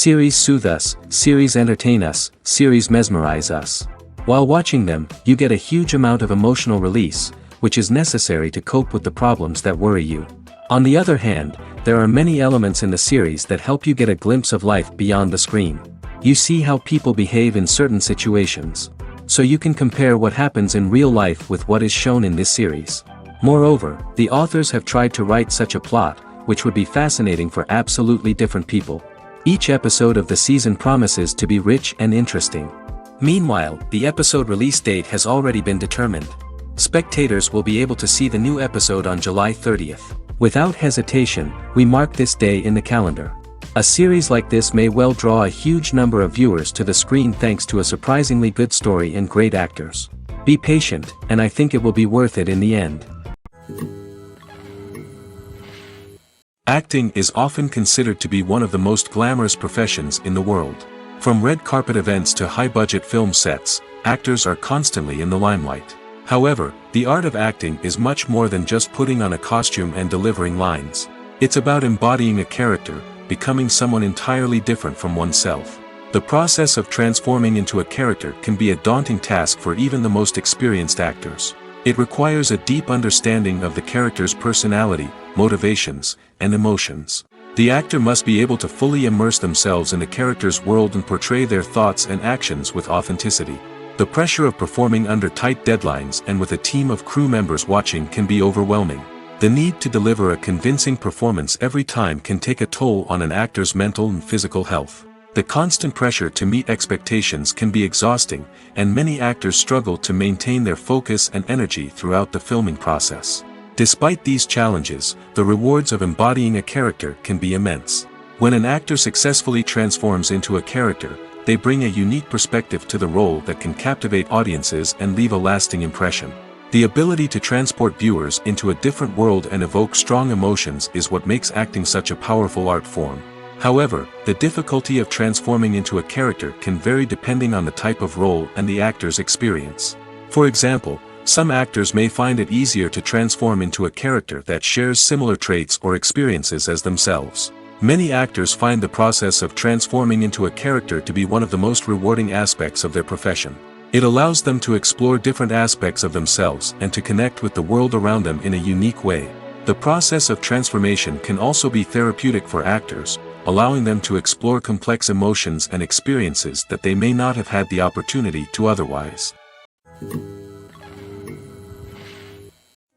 Series soothe us, series entertain us, series mesmerize us. While watching them, you get a huge amount of emotional release, which is necessary to cope with the problems that worry you. On the other hand, there are many elements in the series that help you get a glimpse of life beyond the screen. You see how people behave in certain situations. So you can compare what happens in real life with what is shown in this series. Moreover, the authors have tried to write such a plot, which would be fascinating for absolutely different people. Each episode of the season promises to be rich and interesting. Meanwhile, the episode release date has already been determined. Spectators will be able to see the new episode on July 30th. Without hesitation, we mark this day in the calendar. A series like this may well draw a huge number of viewers to the screen thanks to a surprisingly good story and great actors. Be patient, and I think it will be worth it in the end. Acting is often considered to be one of the most glamorous professions in the world. From red carpet events to high-budget film sets, actors are constantly in the limelight. However, the art of acting is much more than just putting on a costume and delivering lines. It's about embodying a character, becoming someone entirely different from oneself. The process of transforming into a character can be a daunting task for even the most experienced actors. It requires a deep understanding of the character's personality, motivations, and emotions. The actor must be able to fully immerse themselves in the character's world and portray their thoughts and actions with authenticity. The pressure of performing under tight deadlines and with a team of crew members watching can be overwhelming. The need to deliver a convincing performance every time can take a toll on an actor's mental and physical health. The constant pressure to meet expectations can be exhausting, and many actors struggle to maintain their focus and energy throughout the filming process. Despite these challenges, the rewards of embodying a character can be immense. When an actor successfully transforms into a character, they bring a unique perspective to the role that can captivate audiences and leave a lasting impression. The ability to transport viewers into a different world and evoke strong emotions is what makes acting such a powerful art form. However, the difficulty of transforming into a character can vary depending on the type of role and the actor's experience. For example, some actors may find it easier to transform into a character that shares similar traits or experiences as themselves. Many actors find the process of transforming into a character to be one of the most rewarding aspects of their profession. It allows them to explore different aspects of themselves and to connect with the world around them in a unique way. The process of transformation can also be therapeutic for actors, allowing them to explore complex emotions and experiences that they may not have had the opportunity to otherwise.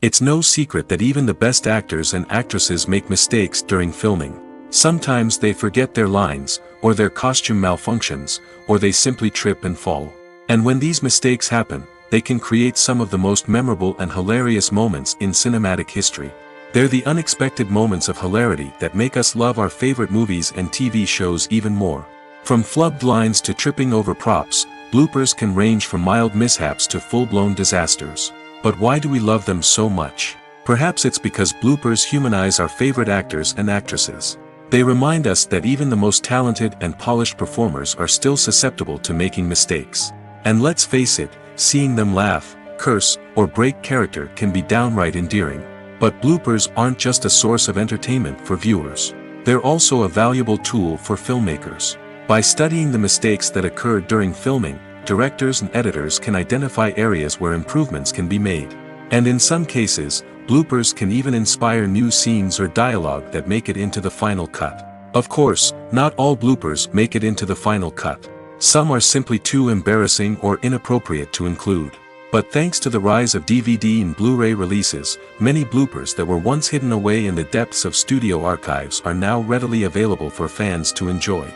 It's no secret that even the best actors and actresses make mistakes during filming. Sometimes they forget their lines, or their costume malfunctions, or they simply trip and fall. And when these mistakes happen, they can create some of the most memorable and hilarious moments in cinematic history. They're the unexpected moments of hilarity that make us love our favorite movies and TV shows even more. From flubbed lines to tripping over props, bloopers can range from mild mishaps to full-blown disasters. But why do we love them so much? Perhaps it's because bloopers humanize our favorite actors and actresses. They remind us that even the most talented and polished performers are still susceptible to making mistakes. And let's face it, seeing them laugh, curse, or break character can be downright endearing. But bloopers aren't just a source of entertainment for viewers. They're also a valuable tool for filmmakers. By studying the mistakes that occur during filming, directors and editors can identify areas where improvements can be made. And in some cases, bloopers can even inspire new scenes or dialogue that make it into the final cut. Of course, not all bloopers make it into the final cut. Some are simply too embarrassing or inappropriate to include. But thanks to the rise of DVD and Blu-ray releases, many bloopers that were once hidden away in the depths of studio archives are now readily available for fans to enjoy.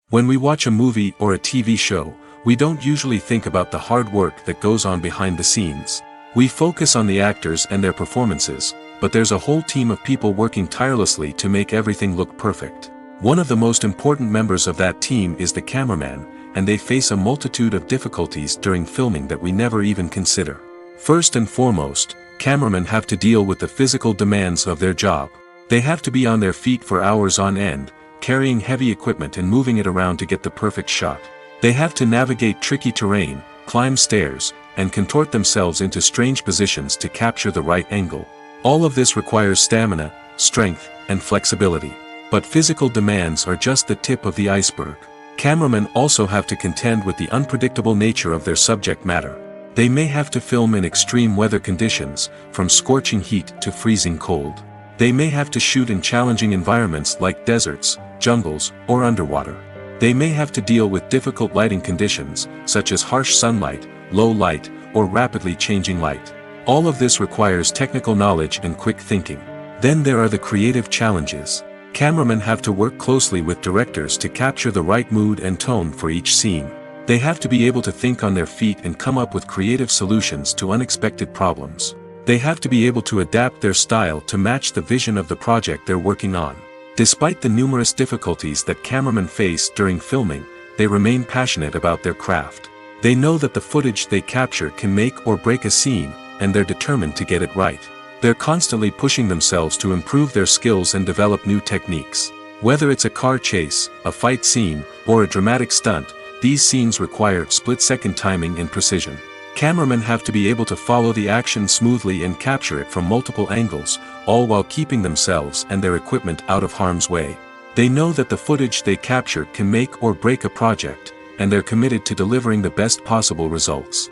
When we watch a movie or a TV show, we don't usually think about the hard work that goes on behind the scenes. We focus on the actors and their performances, but there's a whole team of people working tirelessly to make everything look perfect. One of the most important members of that team is the cameraman, and they face a multitude of difficulties during filming that we never even consider. First and foremost, cameramen have to deal with the physical demands of their job. They have to be on their feet for hours on end, carrying heavy equipment and moving it around to get the perfect shot. They have to navigate tricky terrain, climb stairs, and contort themselves into strange positions to capture the right angle. All of this requires stamina, strength, and flexibility. But physical demands are just the tip of the iceberg. Cameramen also have to contend with the unpredictable nature of their subject matter. They may have to film in extreme weather conditions, from scorching heat to freezing cold. They may have to shoot in challenging environments like deserts, jungles, or underwater. They may have to deal with difficult lighting conditions, such as harsh sunlight, low light, or rapidly changing light. All of this requires technical knowledge and quick thinking. Then there are the creative challenges. Cameramen have to work closely with directors to capture the right mood and tone for each scene. They have to be able to think on their feet and come up with creative solutions to unexpected problems. They have to be able to adapt their style to match the vision of the project they're working on. Despite the numerous difficulties that cameramen face during filming, they remain passionate about their craft. They know that the footage they capture can make or break a scene, and they're determined to get it right. They're constantly pushing themselves to improve their skills and develop new techniques. Whether it's a car chase, a fight scene, or a dramatic stunt, these scenes require split-second timing and precision. Cameramen have to be able to follow the action smoothly and capture it from multiple angles, all while keeping themselves and their equipment out of harm's way. They know that the footage they capture can make or break a project, and they're committed to delivering the best possible results.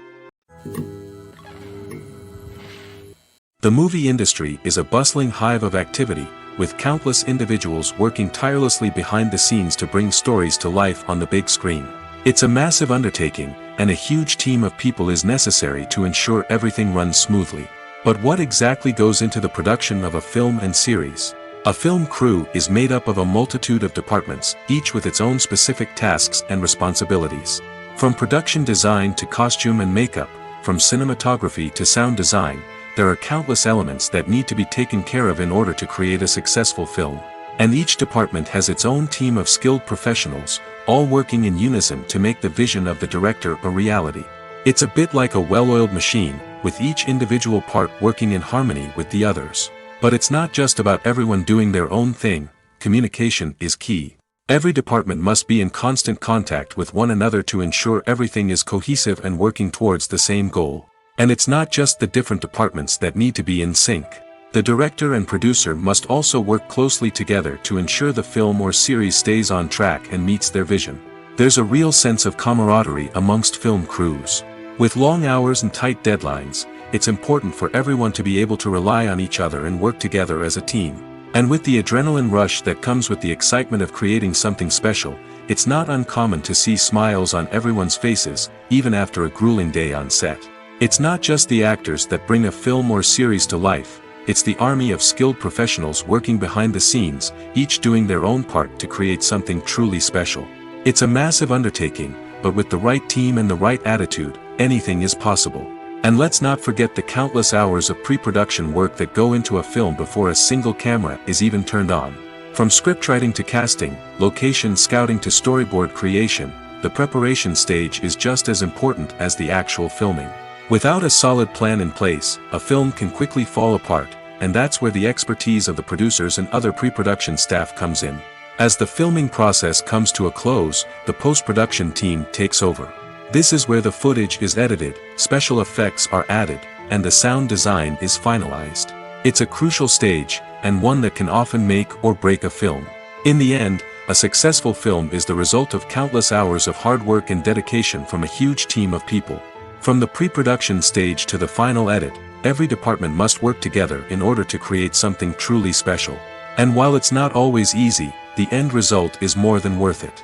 The movie industry is a bustling hive of activity, with countless individuals working tirelessly behind the scenes to bring stories to life on the big screen. It's a massive undertaking, and a huge team of people is necessary to ensure everything runs smoothly. But what exactly goes into the production of a film and series? A film crew is made up of a multitude of departments, each with its own specific tasks and responsibilities. From production design to costume and makeup, from cinematography to sound design, there are countless elements that need to be taken care of in order to create a successful film. And each department has its own team of skilled professionals, all working in unison to make the vision of the director a reality. It's a bit like a well-oiled machine, with each individual part working in harmony with the others. But it's not just about everyone doing their own thing. Communication is key. Every department must be in constant contact with one another to ensure everything is cohesive and working towards the same goal. And it's not just the different departments that need to be in sync. The director and producer must also work closely together to ensure the film or series stays on track and meets their vision. There's a real sense of camaraderie amongst film crews. With long hours and tight deadlines, it's important for everyone to be able to rely on each other and work together as a team. And with the adrenaline rush that comes with the excitement of creating something special, it's not uncommon to see smiles on everyone's faces, even after a grueling day on set. It's not just the actors that bring a film or series to life. It's the army of skilled professionals working behind the scenes, each doing their own part to create something truly special. It's a massive undertaking, but with the right team and the right attitude, anything is possible. And let's not forget the countless hours of pre-production work that go into a film before a single camera is even turned on. From scriptwriting to casting, location scouting to storyboard creation, the preparation stage is just as important as the actual filming. Without a solid plan in place, a film can quickly fall apart, and that's where the expertise of the producers and other pre-production staff comes in. As the filming process comes to a close, the post-production team takes over. This is where the footage is edited, special effects are added, and the sound design is finalized. It's a crucial stage, and one that can often make or break a film. In the end, a successful film is the result of countless hours of hard work and dedication from a huge team of people. From the pre-production stage to the final edit, every department must work together in order to create something truly special. And while it's not always easy, the end result is more than worth it.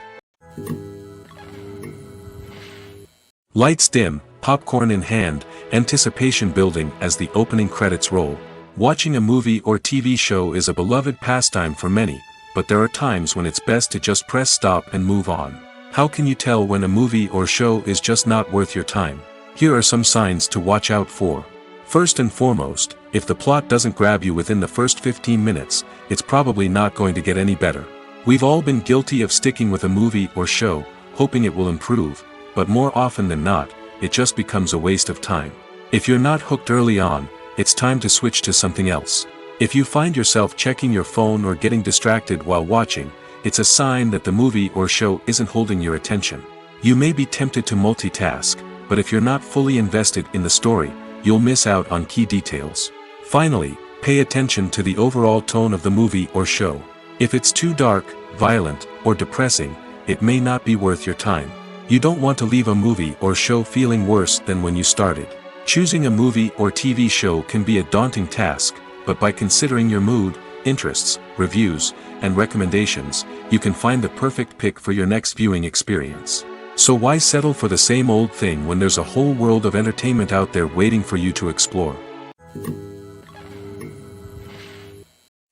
Lights dim, popcorn in hand, anticipation building as the opening credits roll. Watching a movie or TV show is a beloved pastime for many, but there are times when it's best to just press stop and move on. How can you tell when a movie or show is just not worth your time? Here are some signs to watch out for. First and foremost, if the plot doesn't grab you within the first 15 minutes, it's probably not going to get any better. We've all been guilty of sticking with a movie or show, hoping it will improve, but more often than not, it just becomes a waste of time. If you're not hooked early on, it's time to switch to something else. If you find yourself checking your phone or getting distracted while watching, it's a sign that the movie or show isn't holding your attention. You may be tempted to multitask, but if you're not fully invested in the story, you'll miss out on key details. Finally, Pay attention to the overall tone of the movie or show. If it's too dark, violent, or depressing, it may not be worth your time. You don't want to leave a movie or show feeling worse than when you started. Choosing a movie or TV show can be a daunting task, but by considering your mood, interests, reviews, and recommendations, you can find the perfect pick for your next viewing experience. So why settle for the same old thing when there's a whole world of entertainment out there waiting for you to explore?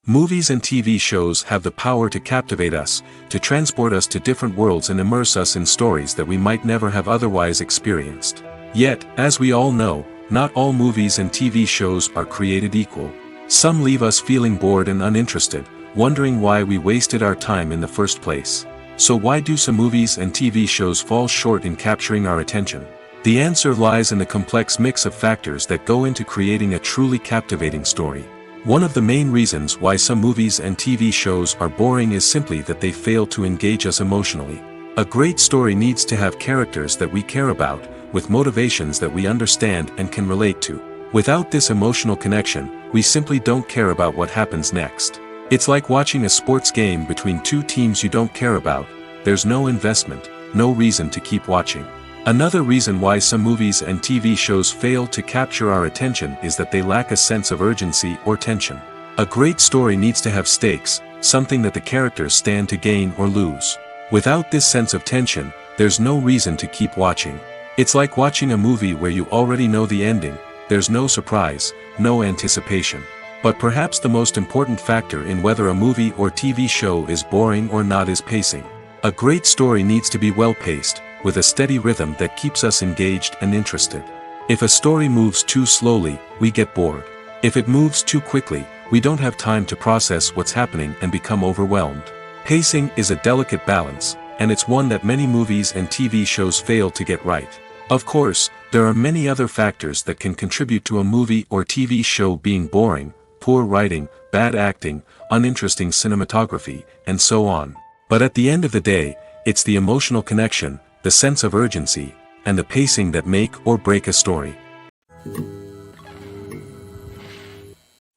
Movies and TV shows have the power to captivate us, to transport us to different worlds and immerse us in stories that we might never have otherwise experienced. Yet, as we all know, not all movies and TV shows are created equal. Some leave us feeling bored and uninterested, wondering why we wasted our time in the first place. So why do some movies and TV shows fall short in capturing our attention? The answer lies in the complex mix of factors that go into creating a truly captivating story. One of the main reasons why some movies and TV shows are boring is simply that they fail to engage us emotionally. A great story needs to have characters that we care about, with motivations that we understand and can relate to. Without this emotional connection, we simply don't care about what happens next. It's like watching a sports game between two teams you don't care about. There's no investment, no reason to keep watching. Another reason why some movies and TV shows fail to capture our attention is that they lack a sense of urgency or tension. A great story needs to have stakes, something that the characters stand to gain or lose. Without this sense of tension, there's no reason to keep watching. It's like watching a movie where you already know the ending. There's no surprise, no anticipation. But perhaps the most important factor in whether a movie or TV show is boring or not is pacing. A great story needs to be well-paced, with a steady rhythm that keeps us engaged and interested. If a story moves too slowly, we get bored. If it moves too quickly, we don't have time to process what's happening and become overwhelmed. Pacing is a delicate balance, and it's one that many movies and TV shows fail to get right. Of course, there are many other factors that can contribute to a movie or TV show being boring: poor writing, bad acting, uninteresting cinematography, and so on. But at the end of the day, it's the emotional connection, the sense of urgency, and the pacing that make or break a story.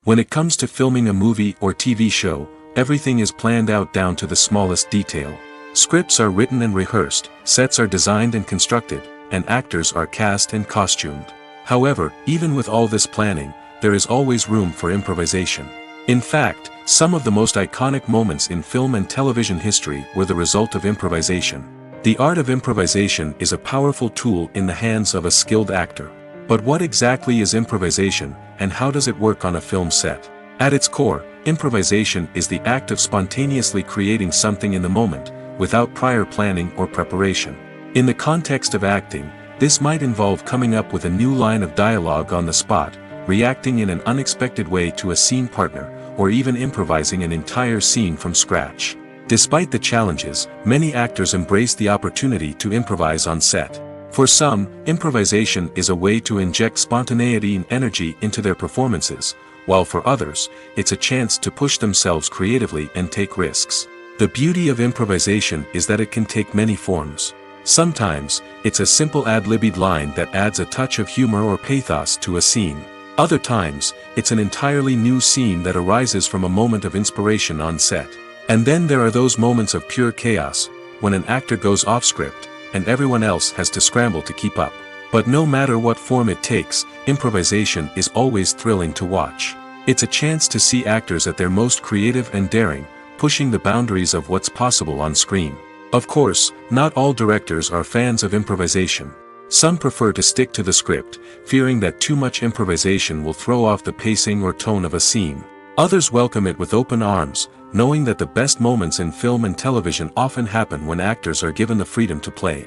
When it comes to filming a movie or TV show, everything is planned out down to the smallest detail. Scripts are written and rehearsed, sets are designed and constructed, and actors are cast and costumed. However, even with all this planning, there is always room for improvisation. In fact, some of the most iconic moments in film and television history were the result of improvisation. The art of improvisation is a powerful tool in the hands of a skilled actor. But what exactly is improvisation, and how does it work on a film set? At its core, improvisation is the act of spontaneously creating something in the moment, without prior planning or preparation. In the context of acting, this might involve coming up with a new line of dialogue on the spot, reacting in an unexpected way to a scene partner, or even improvising an entire scene from scratch. Despite the challenges, many actors embrace the opportunity to improvise on set. For some, improvisation is a way to inject spontaneity and energy into their performances, while for others, it's a chance to push themselves creatively and take risks. The beauty of improvisation is that it can take many forms. Sometimes, it's a simple ad-libbed line that adds a touch of humor or pathos to a scene. Other times, it's an entirely new scene that arises from a moment of inspiration on set. And then there are those moments of pure chaos, when an actor goes off script, and everyone else has to scramble to keep up. But no matter what form it takes, improvisation is always thrilling to watch. It's a chance to see actors at their most creative and daring, pushing the boundaries of what's possible on screen. Of course, not all directors are fans of improvisation. Some prefer to stick to the script, fearing that too much improvisation will throw off the pacing or tone of a scene. Others welcome it with open arms, knowing that the best moments in film and television often happen when actors are given the freedom to play.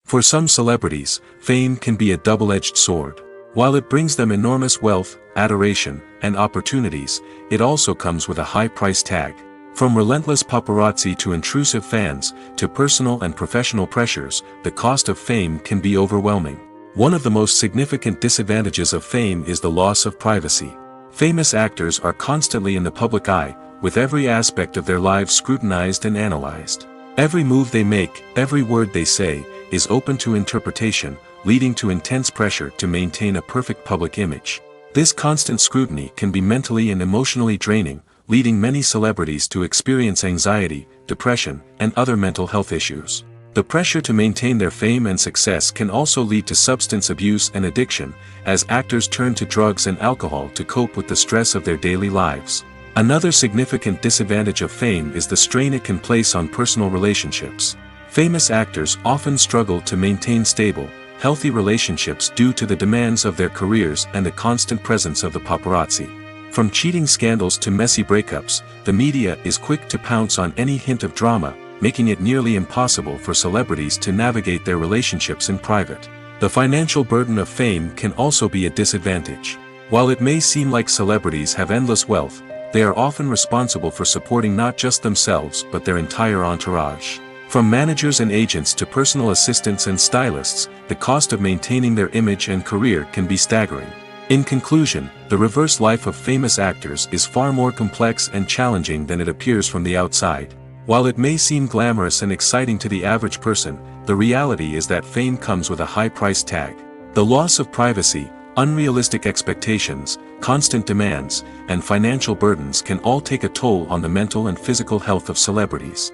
For some celebrities, fame can be a double-edged sword. While it brings them enormous wealth, adoration, and opportunities, it also comes with a high price tag. From relentless paparazzi to intrusive fans, to personal and professional pressures, the cost of fame can be overwhelming. One of the most significant disadvantages of fame is the loss of privacy. Famous actors are constantly in the public eye, with every aspect of their lives scrutinized and analyzed. Every move they make, every word they say, is open to interpretation, leading to intense pressure to maintain a perfect public image. This constant scrutiny can be mentally and emotionally draining, leading many celebrities to experience anxiety, depression, and other mental health issues. The pressure to maintain their fame and success can also lead to substance abuse and addiction, as actors turn to drugs and alcohol to cope with the stress of their daily lives. Another significant disadvantage of fame is the strain it can place on personal relationships. Famous actors often struggle to maintain stable, healthy relationships due to the demands of their careers and the constant presence of the paparazzi. From cheating scandals to messy breakups, the media is quick to pounce on any hint of drama, making it nearly impossible for celebrities to navigate their relationships in private. The financial burden of fame can also be a disadvantage. While it may seem like celebrities have endless wealth, they are often responsible for supporting not just themselves but their entire entourage. From managers and agents to personal assistants and stylists, the cost of maintaining their image and career can be staggering. In conclusion, the reverse life of famous actors is far more complex and challenging than it appears from the outside. While it may seem glamorous and exciting to the average person, the reality is that fame comes with a high price tag. The loss of privacy, unrealistic expectations, constant demands, and financial burdens can all take a toll on the mental and physical health of celebrities.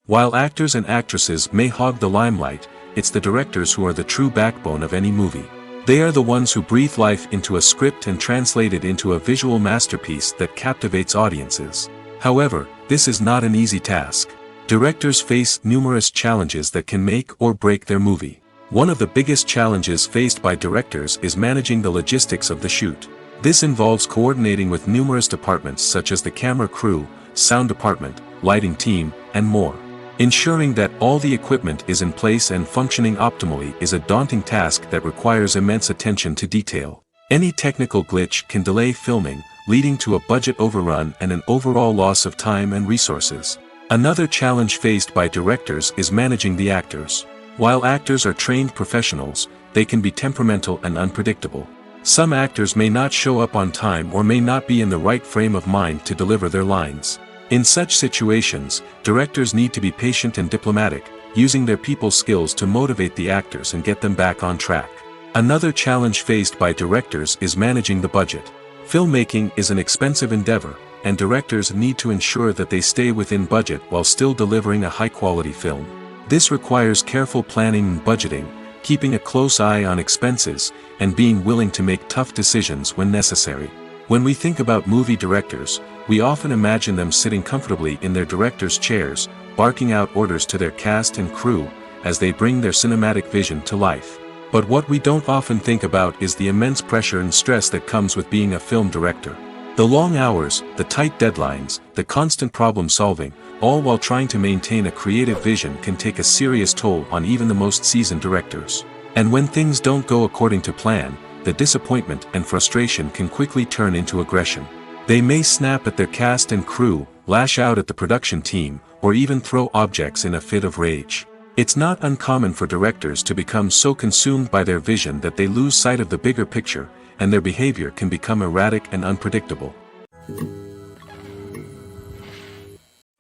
While actors and actresses may hog the limelight, it's the directors who are the true backbone of any movie. They are the ones who breathe life into a script and translate it into a visual masterpiece that captivates audiences. However, this is not an easy task. Directors face numerous challenges that can make or break their movie. One of the biggest challenges faced by directors is managing the logistics of the shoot. This involves coordinating with numerous departments such as the camera crew, sound department, lighting team, and more. Ensuring that all the equipment is in place and functioning optimally is a daunting task that requires immense attention to detail. Any technical glitch can delay filming, leading to a budget overrun and an overall loss of time and resources. Another challenge faced by directors is managing the actors. While actors are trained professionals, they can be temperamental and unpredictable. Some actors may not show up on time or may not be in the right frame of mind to deliver their lines. In such situations, directors need to be patient and diplomatic, using their people skills to motivate the actors and get them back on track. Another challenge faced by directors is managing the budget. Filmmaking is an expensive endeavor, and directors need to ensure that they stay within budget while still delivering a high-quality film. This requires careful planning and budgeting, keeping a close eye on expenses, and being willing to make tough decisions when necessary. When we think about movie directors, we often imagine them sitting comfortably in their director's chairs, barking out orders to their cast and crew, as they bring their cinematic vision to life. But what we don't often think about is the immense pressure and stress that comes with being a film director. The long hours, the tight deadlines, the constant problem solving, all while trying to maintain a creative vision can take a serious toll on even the most seasoned directors. And when things don't go according to plan, the disappointment and frustration can quickly turn into aggression. They may snap at their cast and crew, lash out at the production team, or even throw objects in a fit of rage. It's not uncommon for directors to become so consumed by their vision that they lose sight of the bigger picture, and their behavior can become erratic and unpredictable.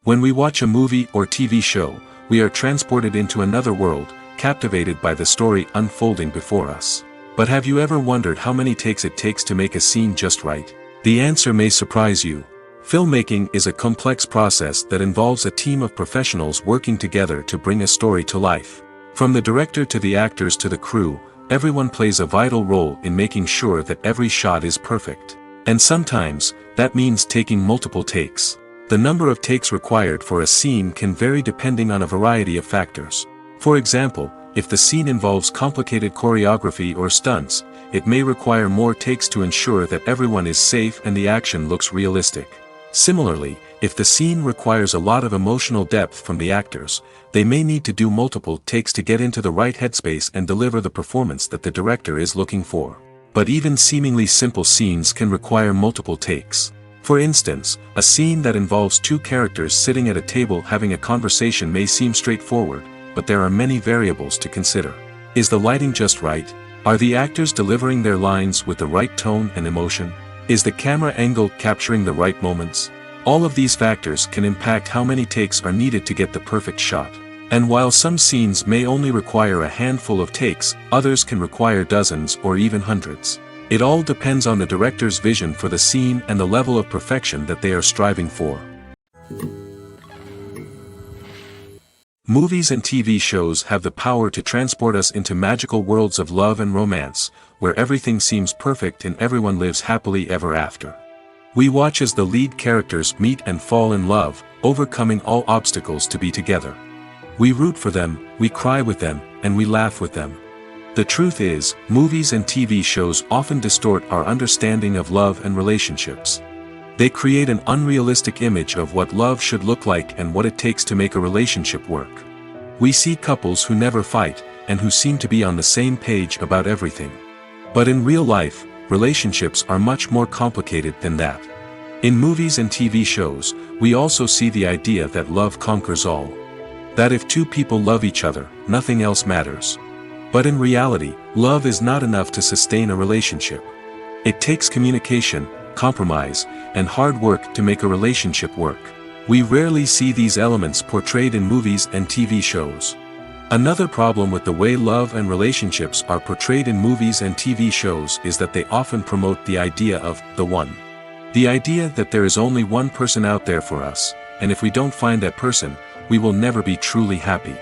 When we watch a movie or TV show, we are transported into another world, captivated by the story unfolding before us. But have you ever wondered how many takes it takes to make a scene just right? The answer may surprise you. Filmmaking is a complex process that involves a team of professionals working together to bring a story to life. From the director to the actors to the crew, everyone plays a vital role in making sure that every shot is perfect. And sometimes, that means taking multiple takes. The number of takes required for a scene can vary depending on a variety of factors. For example, if the scene involves complicated choreography or stunts, it may require more takes to ensure that everyone is safe and the action looks realistic. Similarly, if the scene requires a lot of emotional depth from the actors, they may need to do multiple takes to get into the right headspace and deliver the performance that the director is looking for. But even seemingly simple scenes can require multiple takes. For instance, a scene that involves two characters sitting at a table having a conversation may seem straightforward, but there are many variables to consider. Is the lighting just right? Are the actors delivering their lines with the right tone and emotion? Is the camera angle capturing the right moments? All of these factors can impact how many takes are needed to get the perfect shot. And while some scenes may only require a handful of takes, others can require dozens or even hundreds. It all depends on the director's vision for the scene and the level of perfection that they are striving for. Movies and TV shows have the power to transport us into magical worlds of love and romance, where everything seems perfect and everyone lives happily ever after. We watch as the lead characters meet and fall in love, overcoming all obstacles to be together. We root for them, we cry with them, and we laugh with them. The truth is, movies and TV shows often distort our understanding of love and relationships. They create an unrealistic image of what love should look like and what it takes to make a relationship work. We see couples who never fight, and who seem to be on the same page about everything. But in real life, relationships are much more complicated than that. In movies and TV shows, we also see the idea that love conquers all. That if two people love each other, nothing else matters. But in reality, love is not enough to sustain a relationship. It takes communication, compromise, and hard work to make a relationship work. We rarely see these elements portrayed in movies and TV shows. Another problem with the way love and relationships are portrayed in movies and TV shows is that they often promote the idea of the one. The idea that there is only one person out there for us, and if we don't find that person, we will never be truly happy.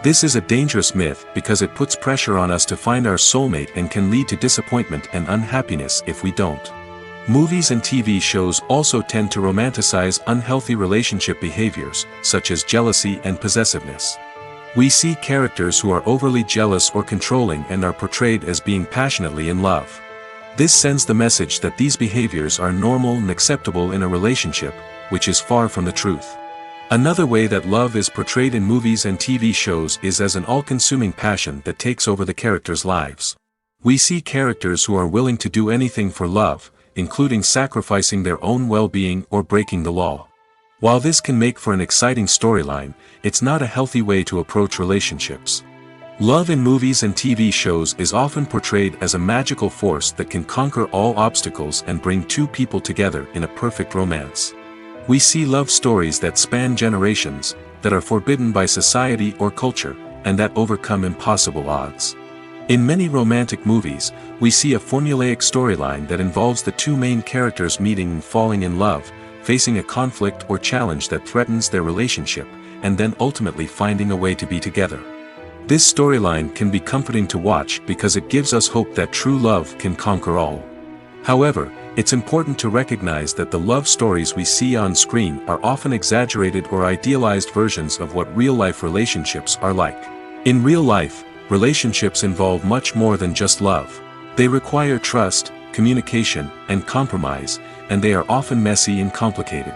This is a dangerous myth because it puts pressure on us to find our soulmate and can lead to disappointment and unhappiness if we don't. Movies and TV shows also tend to romanticize unhealthy relationship behaviors, such as jealousy and possessiveness. We see characters who are overly jealous or controlling and are portrayed as being passionately in love. This sends the message that these behaviors are normal and acceptable in a relationship, which is far from the truth. Another way that love is portrayed in movies and TV shows is as an all-consuming passion that takes over the characters' lives. We see characters who are willing to do anything for love, including sacrificing their own well-being or breaking the law. While this can make for an exciting storyline, it's not a healthy way to approach relationships. Love in movies and TV shows is often portrayed as a magical force that can conquer all obstacles and bring two people together in a perfect romance. We see love stories that span generations, that are forbidden by society or culture, and that overcome impossible odds. In many romantic movies, we see a formulaic storyline that involves the two main characters meeting and falling in love, facing a conflict or challenge that threatens their relationship, and then ultimately finding a way to be together. This storyline can be comforting to watch because it gives us hope that true love can conquer all. However, it's important to recognize that the love stories we see on screen are often exaggerated or idealized versions of what real-life relationships are like. In real life, relationships involve much more than just love. They require trust, communication, and compromise, and they are often messy and complicated.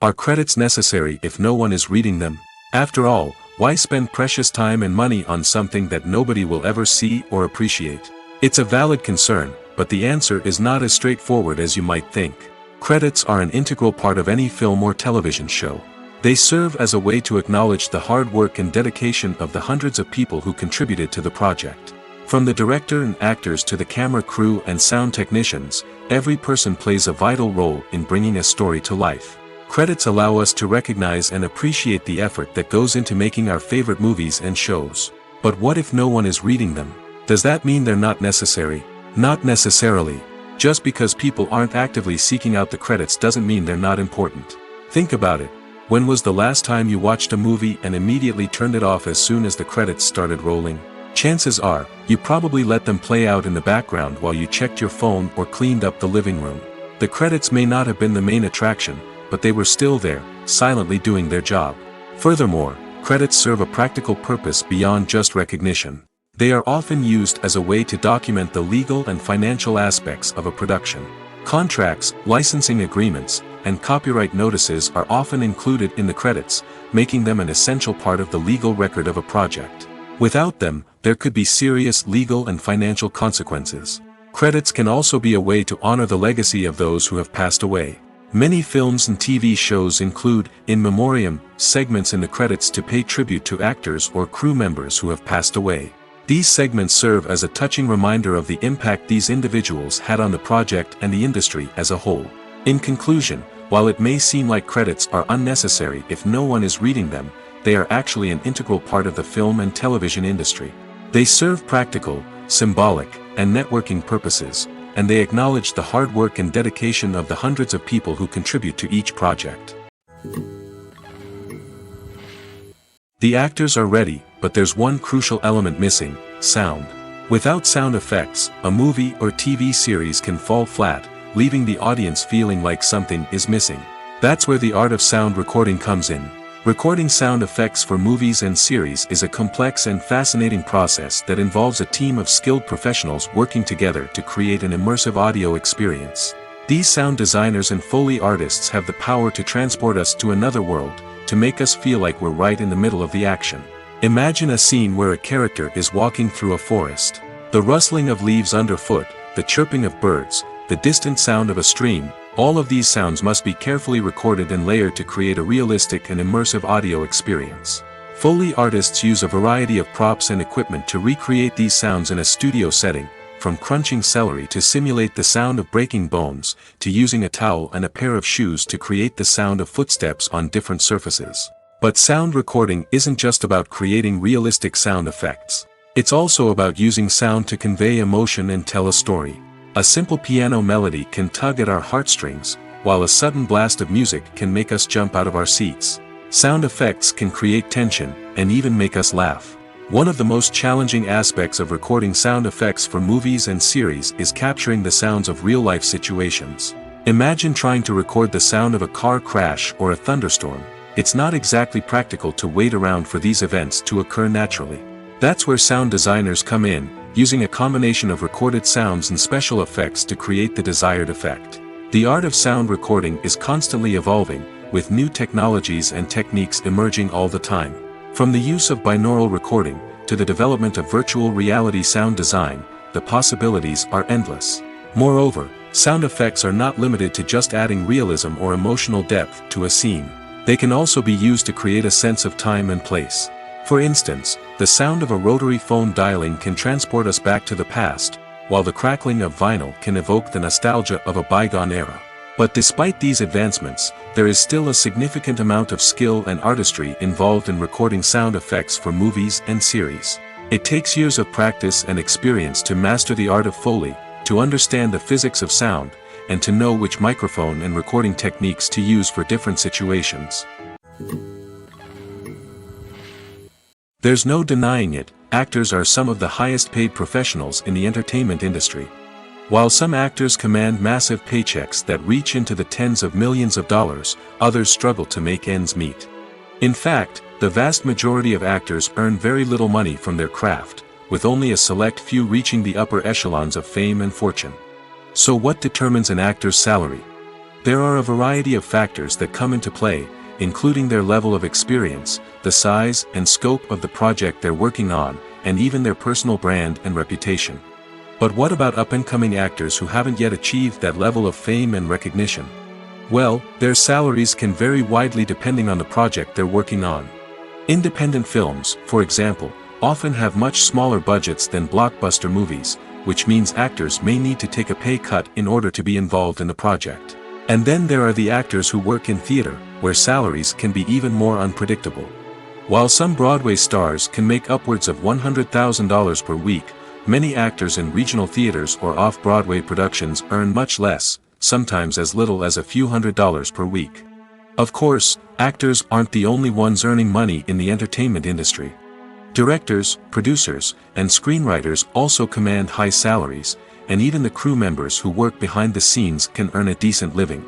Are credits necessary if no one is reading them? After all, why spend precious time and money on something that nobody will ever see or appreciate? It's a valid concern, but the answer is not as straightforward as you might think. Credits are an integral part of any film or television show. They serve as a way to acknowledge the hard work and dedication of the hundreds of people who contributed to the project. From the director and actors to the camera crew and sound technicians, every person plays a vital role in bringing a story to life. Credits allow us to recognize and appreciate the effort that goes into making our favorite movies and shows. But what if no one is reading them? Does that mean they're not necessary? Not necessarily. Just because people aren't actively seeking out the credits doesn't mean they're not important. Think about it. When was the last time you watched a movie and immediately turned it off as soon as the credits started rolling? Chances are, you probably let them play out in the background while you checked your phone or cleaned up the living room. The credits may not have been the main attraction, but they were still there, silently doing their job. Furthermore, credits serve a practical purpose beyond just recognition. They are often used as a way to document the legal and financial aspects of a production. Contracts, licensing agreements, and copyright notices are often included in the credits, making them an essential part of the legal record of a project. Without them, there could be serious legal and financial consequences. Credits can also be a way to honor the legacy of those who have passed away. Many films and TV shows include, in memoriam, segments in the credits to pay tribute to actors or crew members who have passed away. These segments serve as a touching reminder of the impact these individuals had on the project and the industry as a whole. In conclusion, While it may seem like credits are unnecessary if no one is reading them, they are actually an integral part of the film and television industry. They serve practical, symbolic, and networking purposes, and they acknowledge the hard work and dedication of the hundreds of people who contribute to each project. The actors are ready, but there's one crucial element missing: sound. Without sound effects, a movie or TV series can fall flat, leaving the audience feeling like something is missing. That's where the art of sound recording comes in. Recording sound effects for movies and series is a complex and fascinating process that involves a team of skilled professionals working together to create an immersive audio experience. These sound designers and Foley artists have the power to transport us to another world, to make us feel like we're right in the middle of the action. Imagine a scene where a character is walking through a forest. The rustling of leaves underfoot, the chirping of birds, the distant sound of a stream, all of these sounds must be carefully recorded and layered to create a realistic and immersive audio experience. Foley artists use a variety of props and equipment to recreate these sounds in a studio setting, from crunching celery to simulate the sound of breaking bones, to using a towel and a pair of shoes to create the sound of footsteps on different surfaces. But sound recording isn't just about creating realistic sound effects. It's also about using sound to convey emotion and tell a story. A simple piano melody can tug at our heartstrings, while a sudden blast of music can make us jump out of our seats. Sound effects can create tension, and even make us laugh. One of the most challenging aspects of recording sound effects for movies and series is capturing the sounds of real-life situations. Imagine trying to record the sound of a car crash or a thunderstorm. It's not exactly practical to wait around for these events to occur naturally. That's where sound designers come in, using a combination of recorded sounds and special effects to create the desired effect. The art of sound recording is constantly evolving, with new technologies and techniques emerging all the time. From the use of binaural recording, to the development of virtual reality sound design, the possibilities are endless. Moreover, sound effects are not limited to just adding realism or emotional depth to a scene. They can also be used to create a sense of time and place. For instance, the sound of a rotary phone dialing can transport us back to the past, while the crackling of vinyl can evoke the nostalgia of a bygone era. But despite these advancements, there is still a significant amount of skill and artistry involved in recording sound effects for movies and series. It takes years of practice and experience to master the art of Foley, to understand the physics of sound, and to know which microphone and recording techniques to use for different situations. There's no denying it, actors are some of the highest paid professionals in the entertainment industry. While some actors command massive paychecks that reach into the tens of millions of dollars, others struggle to make ends meet. In fact, the vast majority of actors earn very little money from their craft, with only a select few reaching the upper echelons of fame and fortune. So what determines an actor's salary? There are a variety of factors that come into play, including their level of experience, the size and scope of the project they're working on, and even their personal brand and reputation. But what about up-and-coming actors who haven't yet achieved that level of fame and recognition? Well, their salaries can vary widely depending on the project they're working on. Independent films, for example, often have much smaller budgets than blockbuster movies, which means actors may need to take a pay cut in order to be involved in the project. And then there are the actors who work in theater, where salaries can be even more unpredictable. While some Broadway stars can make upwards of $100,000 per week, many actors in regional theaters or off-Broadway productions earn much less, sometimes as little as a few $100s per week. Of course, actors aren't the only ones earning money in the entertainment industry. Directors, producers, and screenwriters also command high salaries, and even the crew members who work behind the scenes can earn a decent living.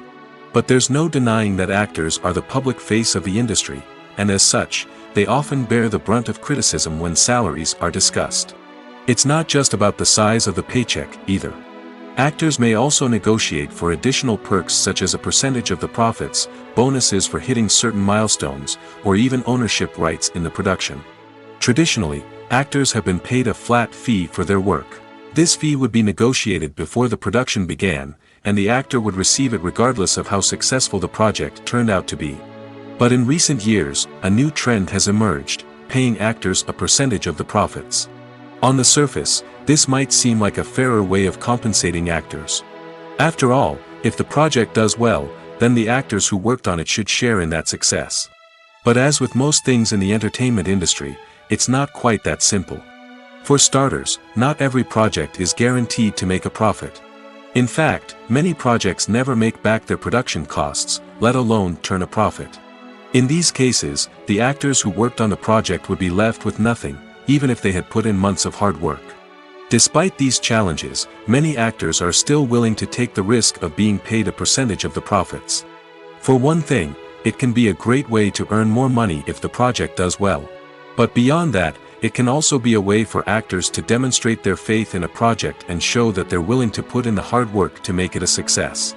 But there's no denying that actors are the public face of the industry, and as such, they often bear the brunt of criticism when salaries are discussed. It's not just about the size of the paycheck, either. Actors may also negotiate for additional perks such as a percentage of the profits, bonuses for hitting certain milestones, or even ownership rights in the production. Traditionally, actors have been paid a flat fee for their work. This fee would be negotiated before the production began, and the actor would receive it regardless of how successful the project turned out to be. But in recent years, a new trend has emerged, paying actors a percentage of the profits. On the surface, this might seem like a fairer way of compensating actors. After all, if the project does well, then the actors who worked on it should share in that success. But as with most things in the entertainment industry, it's not quite that simple. For starters, not every project is guaranteed to make a profit. In fact, many projects never make back their production costs, let alone turn a profit. In these cases, the actors who worked on the project would be left with nothing, even if they had put in months of hard work. Despite these challenges, many actors are still willing to take the risk of being paid a percentage of the profits. For one thing, it can be a great way to earn more money if the project does well. But beyond that, it can also be a way for actors to demonstrate their faith in a project and show that they're willing to put in the hard work to make it a success.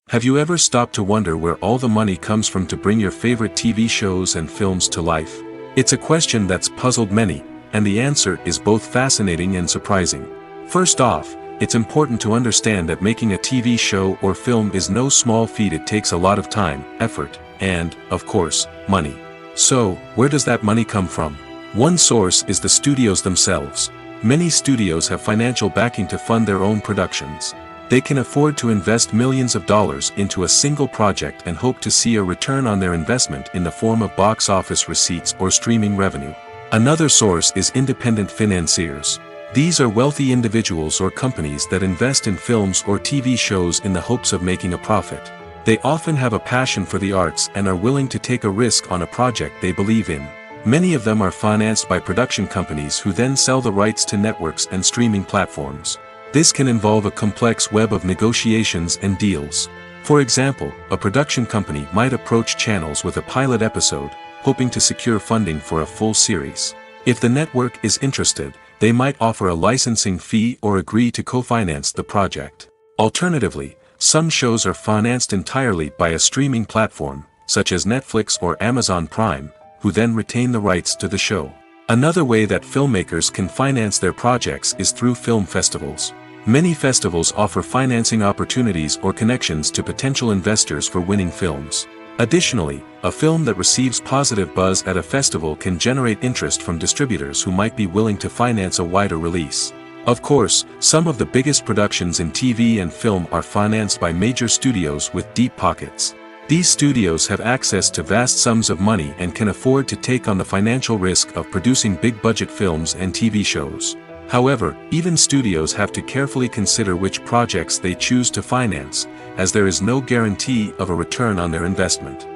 Have you ever stopped to wonder where all the money comes from to bring your favorite TV shows and films to life? It's a question that's puzzled many, and the answer is both fascinating and surprising. First off, it's important to understand that making a TV show or film is no small feat. It takes a lot of time, effort, and, of course, money. So, where does that money come from? One source is the studios themselves. Many studios have financial backing to fund their own productions. They can afford to invest millions of dollars into a single project and hope to see a return on their investment in the form of box office receipts or streaming revenue. Another source is independent financiers. These are wealthy individuals or companies that invest in films or TV shows in the hopes of making a profit. They often have a passion for the arts and are willing to take a risk on a project they believe in. Many of them are financed by production companies who then sell the rights to networks and streaming platforms. This can involve a complex web of negotiations and deals. For example, a production company might approach channels with a pilot episode, hoping to secure funding for a full series. If the network is interested, they might offer a licensing fee or agree to co-finance the project. Alternatively, some shows are financed entirely by a streaming platform, such as Netflix or Amazon Prime, who then retain the rights to the show. Another way that filmmakers can finance their projects is through film festivals. Many festivals offer financing opportunities or connections to potential investors for winning films. Additionally, a film that receives positive buzz at a festival can generate interest from distributors who might be willing to finance a wider release. Of course, some of the biggest productions in TV and film are financed by major studios with deep pockets. These studios have access to vast sums of money and can afford to take on the financial risk of producing big-budget films and TV shows. However, even studios have to carefully consider which projects they choose to finance, as there is no guarantee of a return on their investment.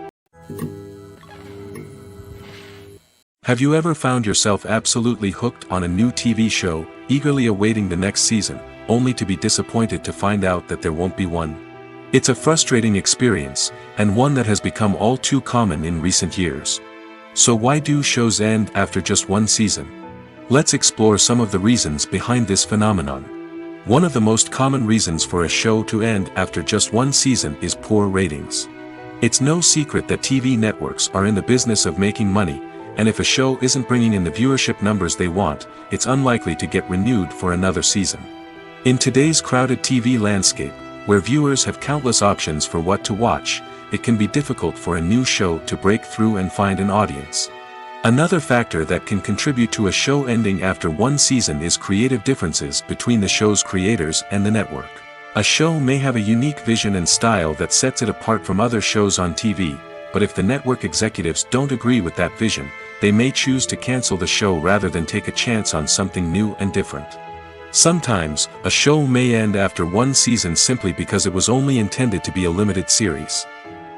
Have you ever found yourself absolutely hooked on a new TV show, eagerly awaiting the next season, only to be disappointed to find out that there won't be one? It's a frustrating experience, and one that has become all too common in recent years. So why do shows end after just one season? Let's explore some of the reasons behind this phenomenon. One of the most common reasons for a show to end after just one season is poor ratings. It's no secret that TV networks are in the business of making money, and if a show isn't bringing in the viewership numbers they want, it's unlikely to get renewed for another season. In today's crowded TV landscape, where viewers have countless options for what to watch, it can be difficult for a new show to break through and find an audience. Another factor that can contribute to a show ending after one season is creative differences between the show's creators and the network. A show may have a unique vision and style that sets it apart from other shows on TV, but if the network executives don't agree with that vision, they may choose to cancel the show rather than take a chance on something new and different. Sometimes, a show may end after one season simply because it was only intended to be a limited series.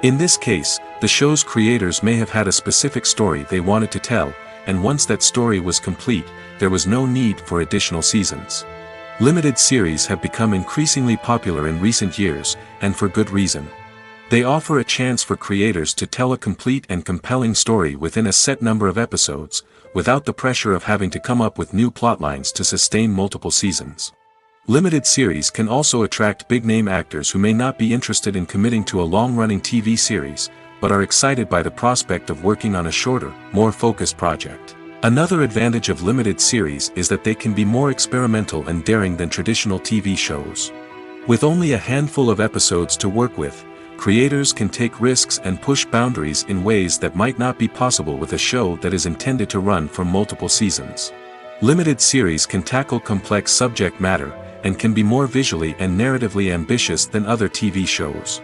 In this case, the show's creators may have had a specific story they wanted to tell, and once that story was complete, there was no need for additional seasons. Limited series have become increasingly popular in recent years, and for good reason. They offer a chance for creators to tell a complete and compelling story within a set number of episodes, without the pressure of having to come up with new plotlines to sustain multiple seasons. Limited series can also attract big-name actors who may not be interested in committing to a long-running TV series, but are excited by the prospect of working on a shorter, more focused project. Another advantage of limited series is that they can be more experimental and daring than traditional TV shows. With only a handful of episodes to work with, creators can take risks and push boundaries in ways that might not be possible with a show that is intended to run for multiple seasons. Limited series can tackle complex subject matter, and can be more visually and narratively ambitious than other TV shows.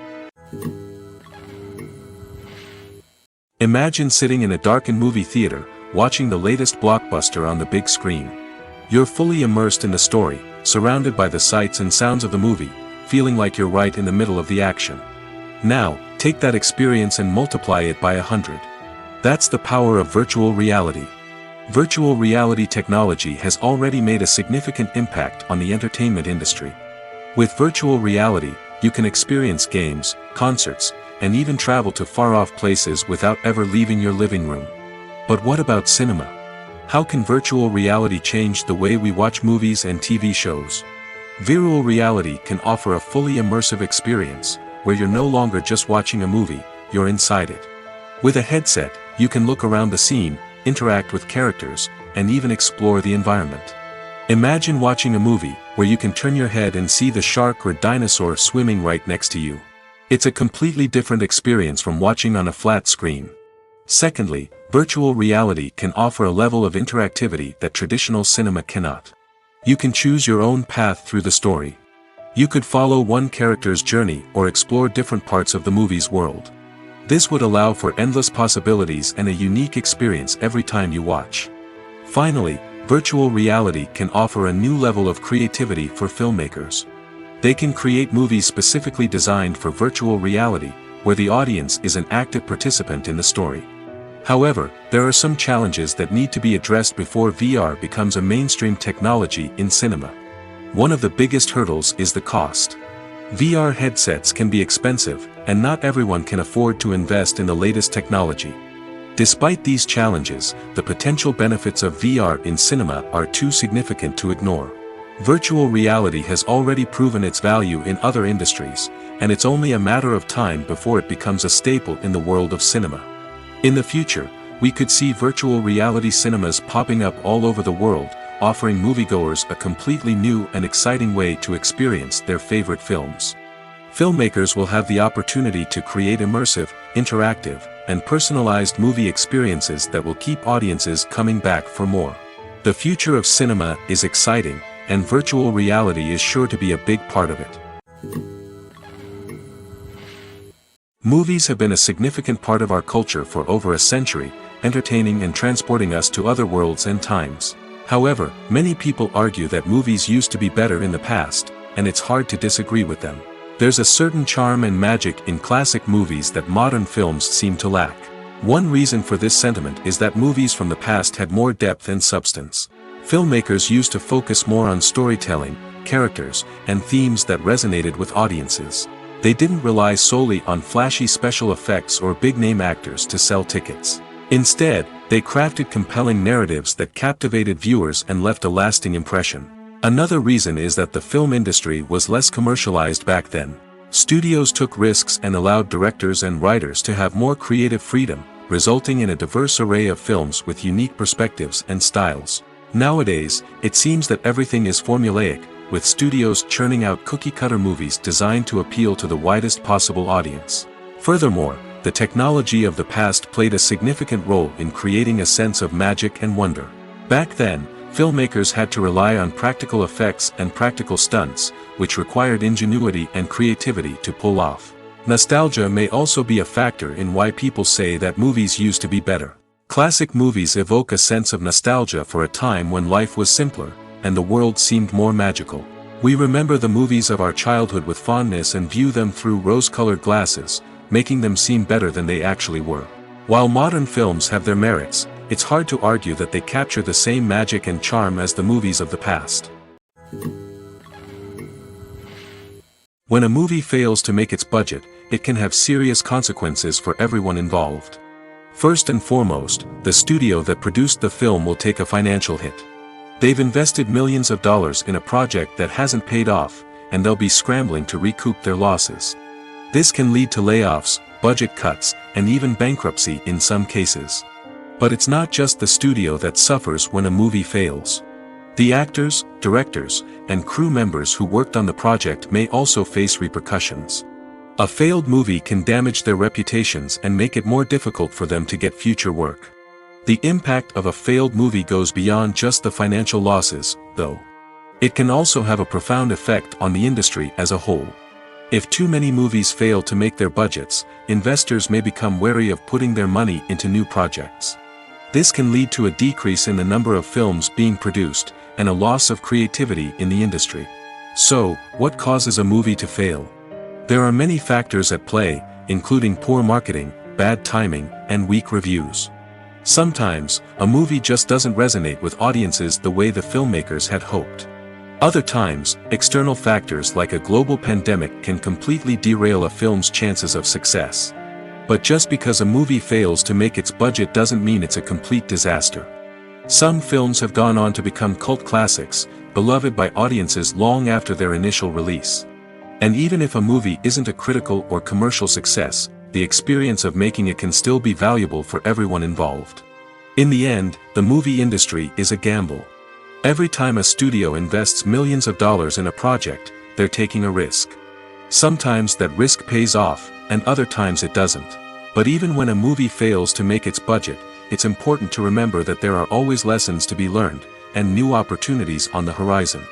Imagine sitting in a darkened movie theater, watching the latest blockbuster on the big screen. You're fully immersed in the story, surrounded by the sights and sounds of the movie, feeling like you're right in the middle of the action. Now, take that experience and multiply it by 100. That's the power of virtual reality. Virtual reality technology has already made a significant impact on the entertainment industry. With virtual reality, you can experience games, concerts, and even travel to far-off places without ever leaving your living room. But what about cinema? How can virtual reality change the way we watch movies and TV shows? Virtual reality can offer a fully immersive experience, where you're no longer just watching a movie, you're inside it. With a headset, you can look around the scene, interact with characters, and even explore the environment. Imagine watching a movie, where you can turn your head and see the shark or dinosaur swimming right next to you. It's a completely different experience from watching on a flat screen. Secondly, virtual reality can offer a level of interactivity that traditional cinema cannot. You can choose your own path through the story. You could follow one character's journey or explore different parts of the movie's world. This would allow for endless possibilities and a unique experience every time you watch. Finally, virtual reality can offer a new level of creativity for filmmakers. They can create movies specifically designed for virtual reality, where the audience is an active participant in the story. However, there are some challenges that need to be addressed before VR becomes a mainstream technology in cinema. One of the biggest hurdles is the cost. VR headsets can be expensive, and not everyone can afford to invest in the latest technology. Despite these challenges, the potential benefits of VR in cinema are too significant to ignore. Virtual reality has already proven its value in other industries, and it's only a matter of time before it becomes a staple in the world of cinema. In the future, we could see virtual reality cinemas popping up all over the world, offering moviegoers a completely new and exciting way to experience their favorite films. Filmmakers will have the opportunity to create immersive, interactive, and personalized movie experiences that will keep audiences coming back for more. The future of cinema is exciting, and virtual reality is sure to be a big part of it. Movies have been a significant part of our culture for over a century, entertaining and transporting us to other worlds and times. However, many people argue that movies used to be better in the past, and it's hard to disagree with them. There's a certain charm and magic in classic movies that modern films seem to lack. One reason for this sentiment is that movies from the past had more depth and substance. Filmmakers used to focus more on storytelling, characters, and themes that resonated with audiences. They didn't rely solely on flashy special effects or big-name actors to sell tickets. Instead, they crafted compelling narratives that captivated viewers and left a lasting impression. Another reason is that the film industry was less commercialized back then. Studios took risks and allowed directors and writers to have more creative freedom, resulting in a diverse array of films with unique perspectives and styles. Nowadays, it seems that everything is formulaic, with studios churning out cookie-cutter movies designed to appeal to the widest possible audience. Furthermore, the technology of the past played a significant role in creating a sense of magic and wonder. Back then, filmmakers had to rely on practical effects and practical stunts, which required ingenuity and creativity to pull off. Nostalgia may also be a factor in why people say that movies used to be better. Classic movies evoke a sense of nostalgia for a time when life was simpler, and the world seemed more magical. We remember the movies of our childhood with fondness and view them through rose-colored glasses, making them seem better than they actually were. While modern films have their merits, it's hard to argue that they capture the same magic and charm as the movies of the past. When a movie fails to make its budget, it can have serious consequences for everyone involved. First and foremost, the studio that produced the film will take a financial hit. They've invested millions of dollars in a project that hasn't paid off, and they'll be scrambling to recoup their losses. This can lead to layoffs, budget cuts, and even bankruptcy in some cases. But it's not just the studio that suffers when a movie fails. The actors, directors, and crew members who worked on the project may also face repercussions. A failed movie can damage their reputations and make it more difficult for them to get future work. The impact of a failed movie goes beyond just the financial losses, though. It can also have a profound effect on the industry as a whole. If too many movies fail to make their budgets, investors may become wary of putting their money into new projects. This can lead to a decrease in the number of films being produced, and a loss of creativity in the industry. So, what causes a movie to fail? There are many factors at play, including poor marketing, bad timing, and weak reviews. Sometimes, a movie just doesn't resonate with audiences the way the filmmakers had hoped. Other times, external factors like a global pandemic can completely derail a film's chances of success. But just because a movie fails to make its budget doesn't mean it's a complete disaster. Some films have gone on to become cult classics, beloved by audiences long after their initial release. And even if a movie isn't a critical or commercial success, the experience of making it can still be valuable for everyone involved. In the end, the movie industry is a gamble. Every time a studio invests millions of dollars in a project, they're taking a risk. Sometimes that risk pays off, and other times it doesn't. But even when a movie fails to make its budget, it's important to remember that there are always lessons to be learned, and new opportunities on the horizon.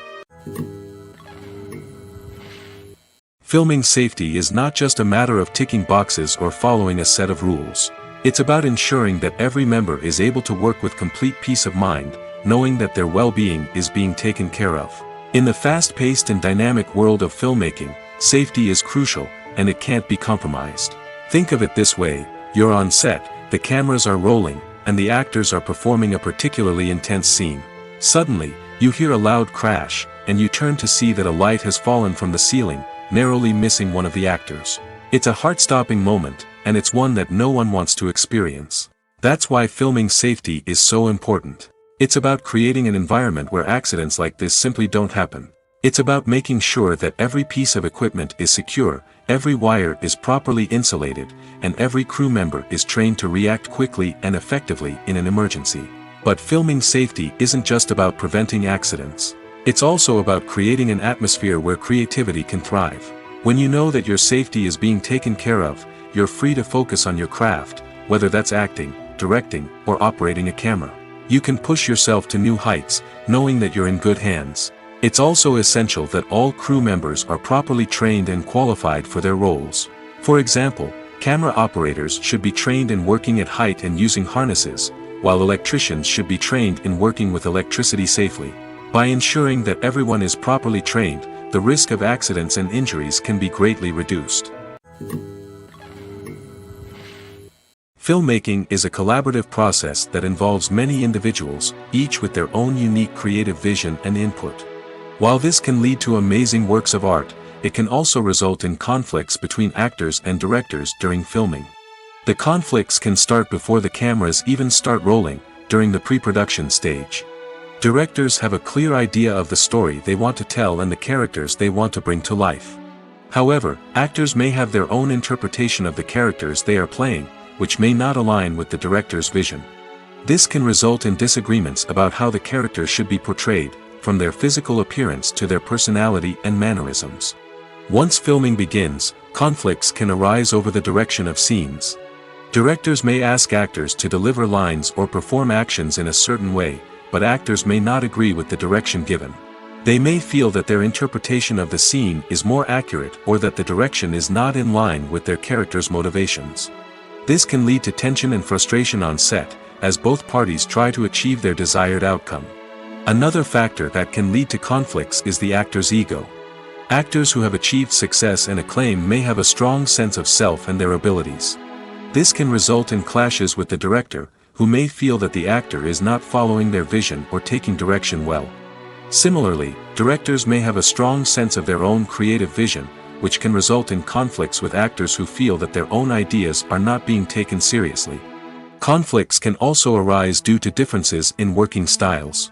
Filming safety is not just a matter of ticking boxes or following a set of rules. It's about ensuring that every member is able to work with complete peace of mind, knowing that their well-being is being taken care of. In the fast-paced and dynamic world of filmmaking, safety is crucial, and it can't be compromised. Think of it this way: you're on set, the cameras are rolling, and the actors are performing a particularly intense scene. Suddenly, you hear a loud crash, and you turn to see that a light has fallen from the ceiling, narrowly missing one of the actors. It's a heart-stopping moment, and it's one that no one wants to experience. That's why filming safety is so important. It's about creating an environment where accidents like this simply don't happen. It's about making sure that every piece of equipment is secure, every wire is properly insulated, and every crew member is trained to react quickly and effectively in an emergency. But filming safety isn't just about preventing accidents. It's also about creating an atmosphere where creativity can thrive. When you know that your safety is being taken care of, you're free to focus on your craft, whether that's acting, directing, or operating a camera. You can push yourself to new heights, knowing that you're in good hands. It's also essential that all crew members are properly trained and qualified for their roles. For example, camera operators should be trained in working at height and using harnesses, while electricians should be trained in working with electricity safely. By ensuring that everyone is properly trained, the risk of accidents and injuries can be greatly reduced. Filmmaking is a collaborative process that involves many individuals, each with their own unique creative vision and input. While this can lead to amazing works of art, it can also result in conflicts between actors and directors during filming. The conflicts can start before the cameras even start rolling, during the pre-production stage. Directors have a clear idea of the story they want to tell and the characters they want to bring to life. However, actors may have their own interpretation of the characters they are playing, which may not align with the director's vision. This can result in disagreements about how the characters should be portrayed, from their physical appearance to their personality and mannerisms. Once filming begins, conflicts can arise over the direction of scenes. Directors may ask actors to deliver lines or perform actions in a certain way, but actors may not agree with the direction given. They may feel that their interpretation of the scene is more accurate or that the direction is not in line with their character's motivations. This can lead to tension and frustration on set, as both parties try to achieve their desired outcome. Another factor that can lead to conflicts is the actor's ego. Actors who have achieved success and acclaim may have a strong sense of self and their abilities. This can result in clashes with the director, who may feel that the actor is not following their vision or taking direction well. Similarly, directors may have a strong sense of their own creative vision, which can result in conflicts with actors who feel that their own ideas are not being taken seriously. Conflicts can also arise due to differences in working styles.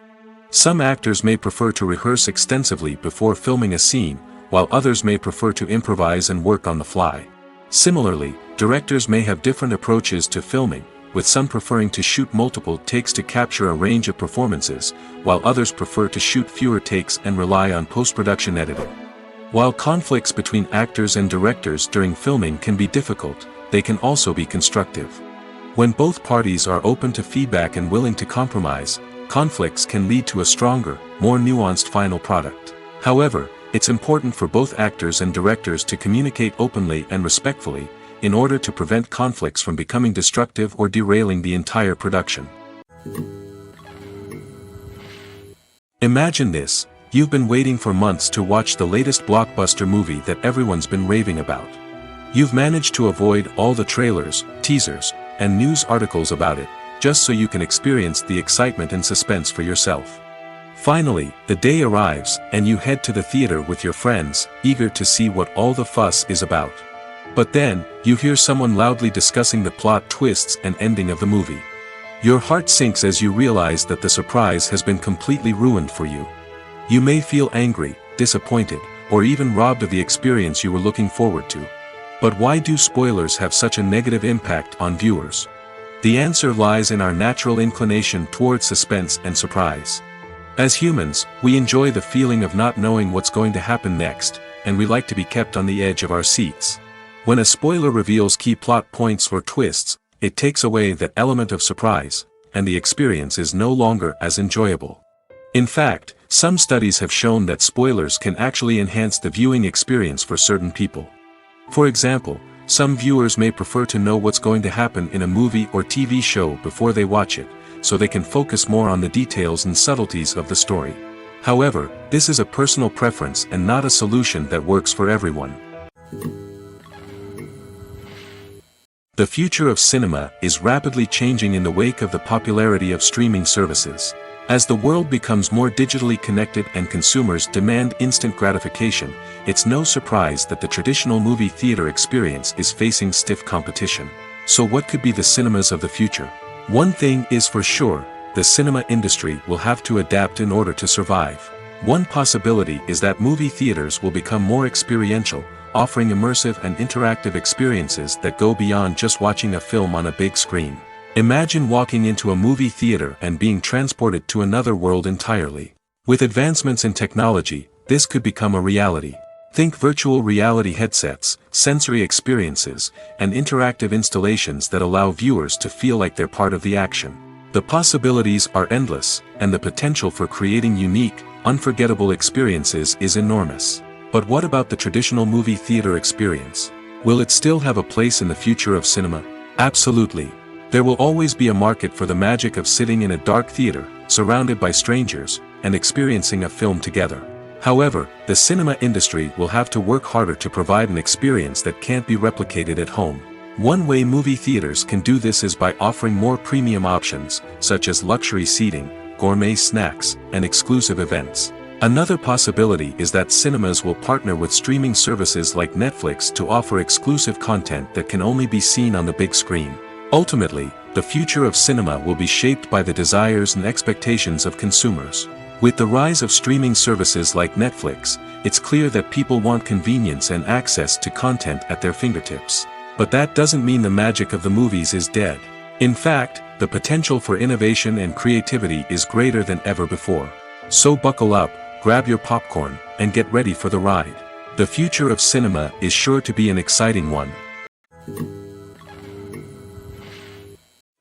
Some actors may prefer to rehearse extensively before filming a scene, while others may prefer to improvise and work on the fly. Similarly, directors may have different approaches to filming, with some preferring to shoot multiple takes to capture a range of performances, while others prefer to shoot fewer takes and rely on post-production editing. While conflicts between actors and directors during filming can be difficult, they can also be constructive. When both parties are open to feedback and willing to compromise, conflicts can lead to a stronger, more nuanced final product. However, it's important for both actors and directors to communicate openly and respectfully, in order to prevent conflicts from becoming destructive or derailing the entire production. Imagine this: you've been waiting for months to watch the latest blockbuster movie that everyone's been raving about. You've managed to avoid all the trailers, teasers, and news articles about it, just so you can experience the excitement and suspense for yourself. Finally, the day arrives, and you head to the theater with your friends, eager to see what all the fuss is about. But then, you hear someone loudly discussing the plot twists and ending of the movie. Your heart sinks as you realize that the surprise has been completely ruined for you. You may feel angry, disappointed, or even robbed of the experience you were looking forward to. But why do spoilers have such a negative impact on viewers? The answer lies in our natural inclination toward suspense and surprise. As humans, we enjoy the feeling of not knowing what's going to happen next, and we like to be kept on the edge of our seats. When a spoiler reveals key plot points or twists, it takes away that element of surprise, and the experience is no longer as enjoyable. In fact, some studies have shown that spoilers can actually enhance the viewing experience for certain people. For example, some viewers may prefer to know what's going to happen in a movie or TV show before they watch it, so they can focus more on the details and subtleties of the story. However, this is a personal preference and not a solution that works for everyone. The future of cinema is rapidly changing in the wake of the popularity of streaming services. As the world becomes more digitally connected and consumers demand instant gratification, it's no surprise that the traditional movie theater experience is facing stiff competition. So what could be the cinemas of the future? One thing is for sure: the cinema industry will have to adapt in order to survive. One possibility is that movie theaters will become more experiential, offering immersive and interactive experiences that go beyond just watching a film on a big screen. Imagine walking into a movie theater and being transported to another world entirely. With advancements in technology, this could become a reality. Think virtual reality headsets, sensory experiences, and interactive installations that allow viewers to feel like they're part of the action. The possibilities are endless, and the potential for creating unique, unforgettable experiences is enormous. But what about the traditional movie theater experience? Will it still have a place in the future of cinema? Absolutely. There will always be a market for the magic of sitting in a dark theater, surrounded by strangers, and experiencing a film together. However, the cinema industry will have to work harder to provide an experience that can't be replicated at home. One way movie theaters can do this is by offering more premium options, such as luxury seating, gourmet snacks, and exclusive events. Another possibility is that cinemas will partner with streaming services like Netflix to offer exclusive content that can only be seen on the big screen. Ultimately, the future of cinema will be shaped by the desires and expectations of consumers. With the rise of streaming services like Netflix, it's clear that people want convenience and access to content at their fingertips. But that doesn't mean the magic of the movies is dead. In fact, the potential for innovation and creativity is greater than ever before. So buckle up, grab your popcorn, and get ready for the ride. The future of cinema is sure to be an exciting one.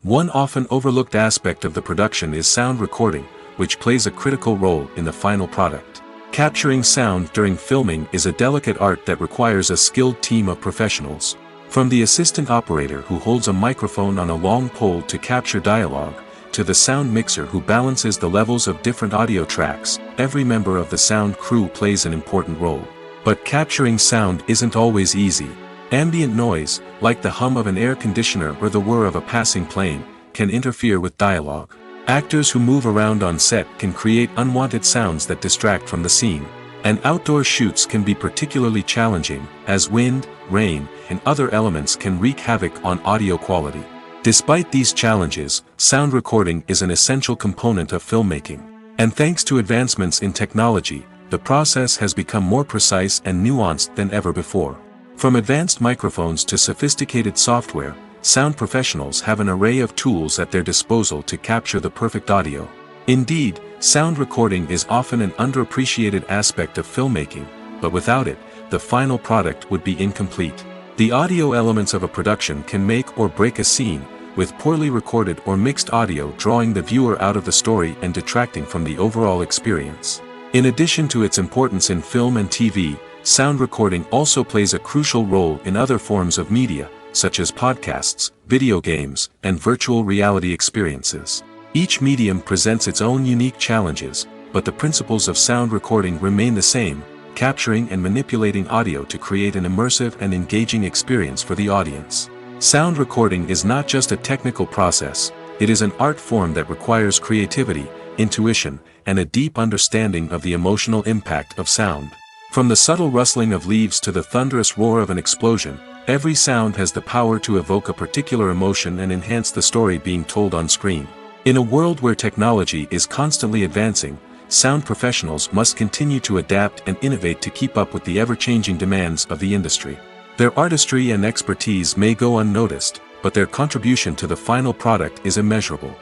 One often overlooked aspect of the production is sound recording, which plays a critical role in the final product. Capturing sound during filming is a delicate art that requires a skilled team of professionals. From the assistant operator who holds a microphone on a long pole to capture dialogue, to the sound mixer who balances the levels of different audio tracks, every member of the sound crew plays an important role. But capturing sound isn't always easy. Ambient noise, like the hum of an air conditioner or the whir of a passing plane, can interfere with dialogue. Actors who move around on set can create unwanted sounds that distract from the scene. And outdoor shoots can be particularly challenging, as wind, rain, and other elements can wreak havoc on audio quality. Despite these challenges, sound recording is an essential component of filmmaking. And thanks to advancements in technology, the process has become more precise and nuanced than ever before. From advanced microphones to sophisticated software, sound professionals have an array of tools at their disposal to capture the perfect audio. Indeed, sound recording is often an underappreciated aspect of filmmaking, but without it, the final product would be incomplete. The audio elements of a production can make or break a scene, with poorly recorded or mixed audio drawing the viewer out of the story and detracting from the overall experience. In addition to its importance in film and TV, sound recording also plays a crucial role in other forms of media, such as podcasts, video games, and virtual reality experiences. Each medium presents its own unique challenges, but the principles of sound recording remain the same, capturing and manipulating audio to create an immersive and engaging experience for the audience. Sound recording is not just a technical process, it is an art form that requires creativity, intuition, and a deep understanding of the emotional impact of sound. From the subtle rustling of leaves to the thunderous roar of an explosion, every sound has the power to evoke a particular emotion and enhance the story being told on screen. In a world where technology is constantly advancing, sound professionals must continue to adapt and innovate to keep up with the ever-changing demands of the industry. Their artistry and expertise may go unnoticed, but their contribution to the final product is immeasurable.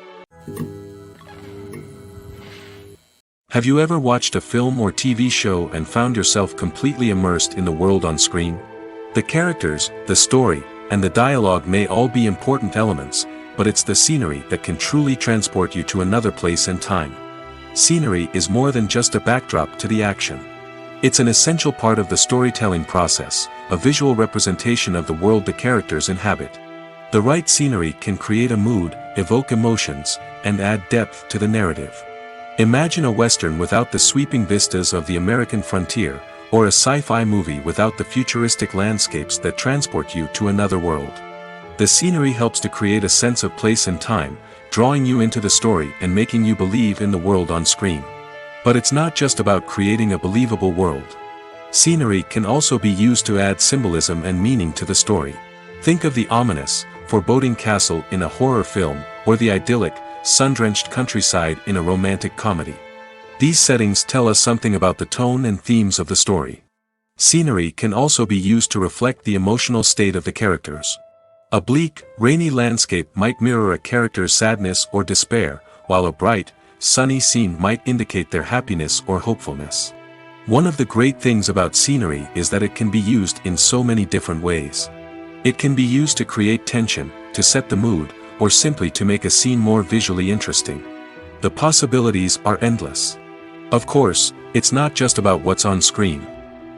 Have you ever watched a film or TV show and found yourself completely immersed in the world on screen? The characters, the story, and the dialogue may all be important elements, but it's the scenery that can truly transport you to another place and time. Scenery is more than just a backdrop to the action. It's an essential part of the storytelling process, a visual representation of the world the characters inhabit. The right scenery can create a mood, evoke emotions, and add depth to the narrative. Imagine a Western without the sweeping vistas of the American frontier, or a sci-fi movie without the futuristic landscapes that transport you to another world. The scenery helps to create a sense of place and time, drawing you into the story and making you believe in the world on screen. But it's not just about creating a believable world. Scenery can also be used to add symbolism and meaning to the story. Think of the ominous, foreboding castle in a horror film, or the idyllic, sun-drenched countryside in a romantic comedy. These settings tell us something about the tone and themes of the story. Scenery can also be used to reflect the emotional state of the characters. A bleak, rainy landscape might mirror a character's sadness or despair, while a bright, sunny scene might indicate their happiness or hopefulness. One of the great things about scenery is that it can be used in so many different ways. It can be used to create tension, to set the mood, or simply to make a scene more visually interesting. The possibilities are endless. Of course, it's not just about what's on screen.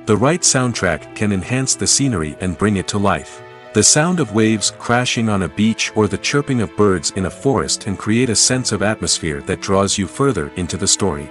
The right soundtrack can enhance the scenery and bring it to life. The sound of waves crashing on a beach or the chirping of birds in a forest can create a sense of atmosphere that draws you further into the story.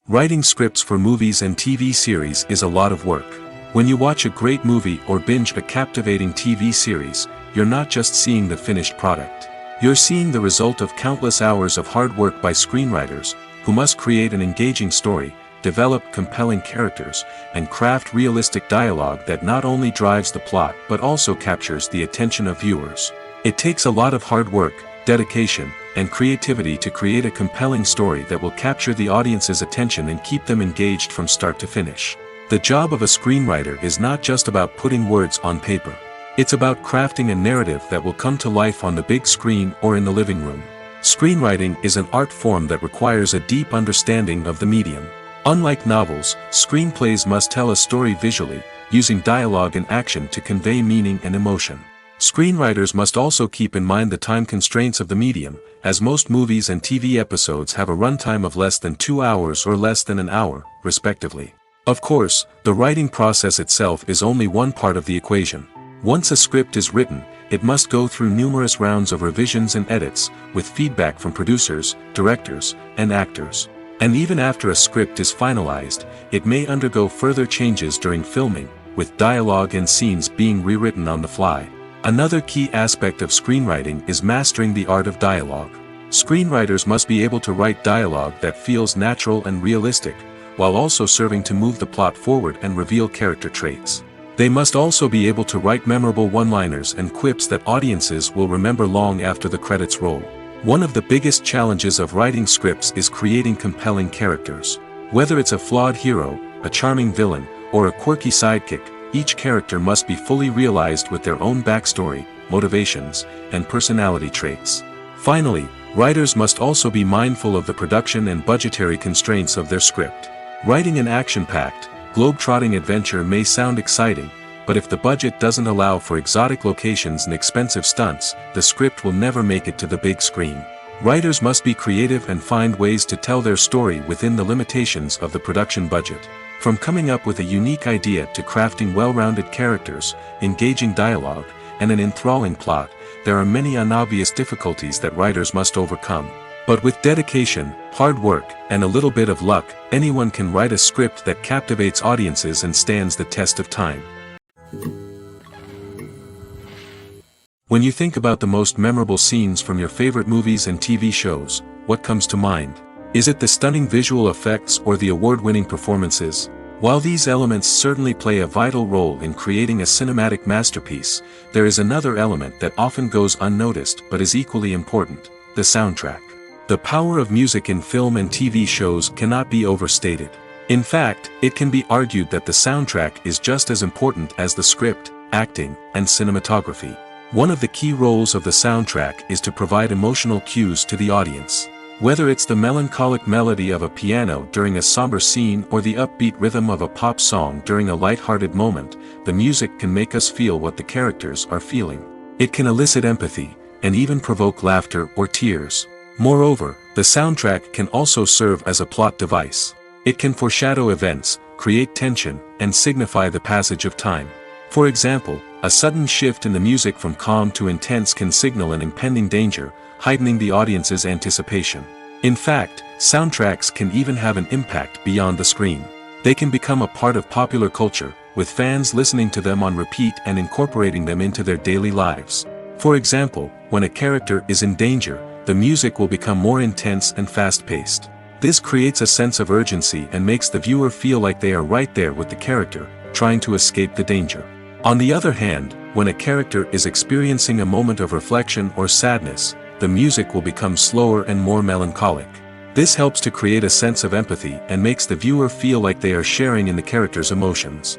Writing scripts for movies and TV series is a lot of work. When you watch a great movie or binge a captivating TV series, you're not just seeing the finished product. You're seeing the result of countless hours of hard work by screenwriters, who must create an engaging story, develop compelling characters, and craft realistic dialogue that not only drives the plot but also captures the attention of viewers. It takes a lot of hard work, dedication, and creativity to create a compelling story that will capture the audience's attention and keep them engaged from start to finish. The job of a screenwriter is not just about putting words on paper. It's about crafting a narrative that will come to life on the big screen or in the living room. Screenwriting is an art form that requires a deep understanding of the medium. Unlike novels, screenplays must tell a story visually, using dialogue and action to convey meaning and emotion. Screenwriters must also keep in mind the time constraints of the medium, as most movies and TV episodes have a runtime of less than 2 hours or less than an hour, respectively. Of course, the writing process itself is only one part of the equation. Once a script is written, it must go through numerous rounds of revisions and edits, with feedback from producers, directors, and actors. And even after a script is finalized, it may undergo further changes during filming, with dialogue and scenes being rewritten on the fly. Another key aspect of screenwriting is mastering the art of dialogue. Screenwriters must be able to write dialogue that feels natural and realistic, while also serving to move the plot forward and reveal character traits. They must also be able to write memorable one-liners and quips that audiences will remember long after the credits roll. One of the biggest challenges of writing scripts is creating compelling characters. Whether it's a flawed hero, a charming villain, or a quirky sidekick, each character must be fully realized with their own backstory, motivations, and personality traits. Finally, writers must also be mindful of the production and budgetary constraints of their script. Writing an action-packed, globe-trotting adventure may sound exciting, but if the budget doesn't allow for exotic locations and expensive stunts, the script will never make it to the big screen. Writers must be creative and find ways to tell their story within the limitations of the production budget. From coming up with a unique idea to crafting well-rounded characters, engaging dialogue, and an enthralling plot, there are many unobvious difficulties that writers must overcome. But with dedication, hard work, and a little bit of luck, anyone can write a script that captivates audiences and stands the test of time. When you think about the most memorable scenes from your favorite movies and TV shows, what comes to mind? Is it the stunning visual effects or the award-winning performances? While these elements certainly play a vital role in creating a cinematic masterpiece, there is another element that often goes unnoticed but is equally important: the soundtrack. The power of music in film and TV shows cannot be overstated. In fact, it can be argued that the soundtrack is just as important as the script, acting, and cinematography. One of the key roles of the soundtrack is to provide emotional cues to the audience. Whether it's the melancholic melody of a piano during a somber scene or the upbeat rhythm of a pop song during a light-hearted moment, the music can make us feel what the characters are feeling. It can elicit empathy, and even provoke laughter or tears. Moreover, the soundtrack can also serve as a plot device. It can foreshadow events, create tension, and signify the passage of time. For example, a sudden shift in the music from calm to intense can signal an impending danger, heightening the audience's anticipation. In fact, soundtracks can even have an impact beyond the screen. They can become a part of popular culture, with fans listening to them on repeat and incorporating them into their daily lives. For example, when a character is in danger, the music will become more intense and fast-paced. This creates a sense of urgency and makes the viewer feel like they are right there with the character, trying to escape the danger. On the other hand, when a character is experiencing a moment of reflection or sadness, the music will become slower and more melancholic. This helps to create a sense of empathy and makes the viewer feel like they are sharing in the character's emotions.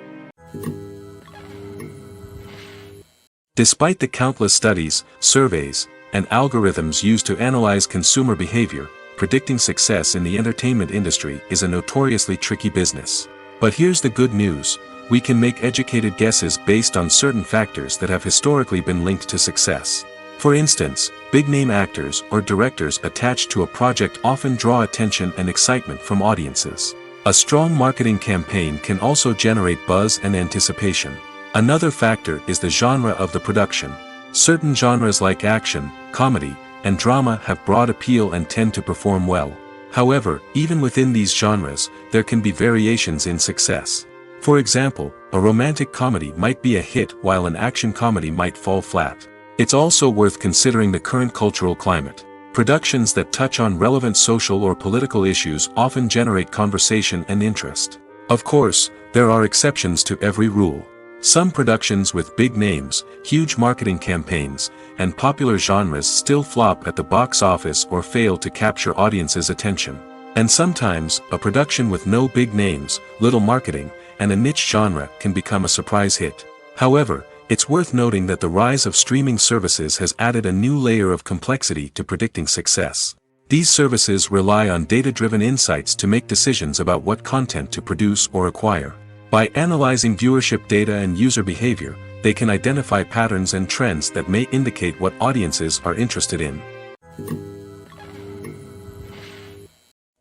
Despite the countless studies, surveys, and algorithms used to analyze consumer behavior, predicting success in the entertainment industry is a notoriously tricky business. But here's the good news: we can make educated guesses based on certain factors that have historically been linked to success. For instance, big-name actors or directors attached to a project often draw attention and excitement from audiences. A strong marketing campaign can also generate buzz and anticipation. Another factor is the genre of the production. Certain genres like action, comedy, and drama have broad appeal and tend to perform well. However, even within these genres, there can be variations in success. For example, a romantic comedy might be a hit while an action comedy might fall flat. It's also worth considering the current cultural climate. Productions that touch on relevant social or political issues often generate conversation and interest. Of course, there are exceptions to every rule. Some productions with big names, huge marketing campaigns, and popular genres still flop at the box office or fail to capture audiences' attention. And sometimes, a production with no big names, little marketing, and a niche genre can become a surprise hit. However, it's worth noting that the rise of streaming services has added a new layer of complexity to predicting success. These services rely on data-driven insights to make decisions about what content to produce or acquire. By analyzing viewership data and user behavior, they can identify patterns and trends that may indicate what audiences are interested in.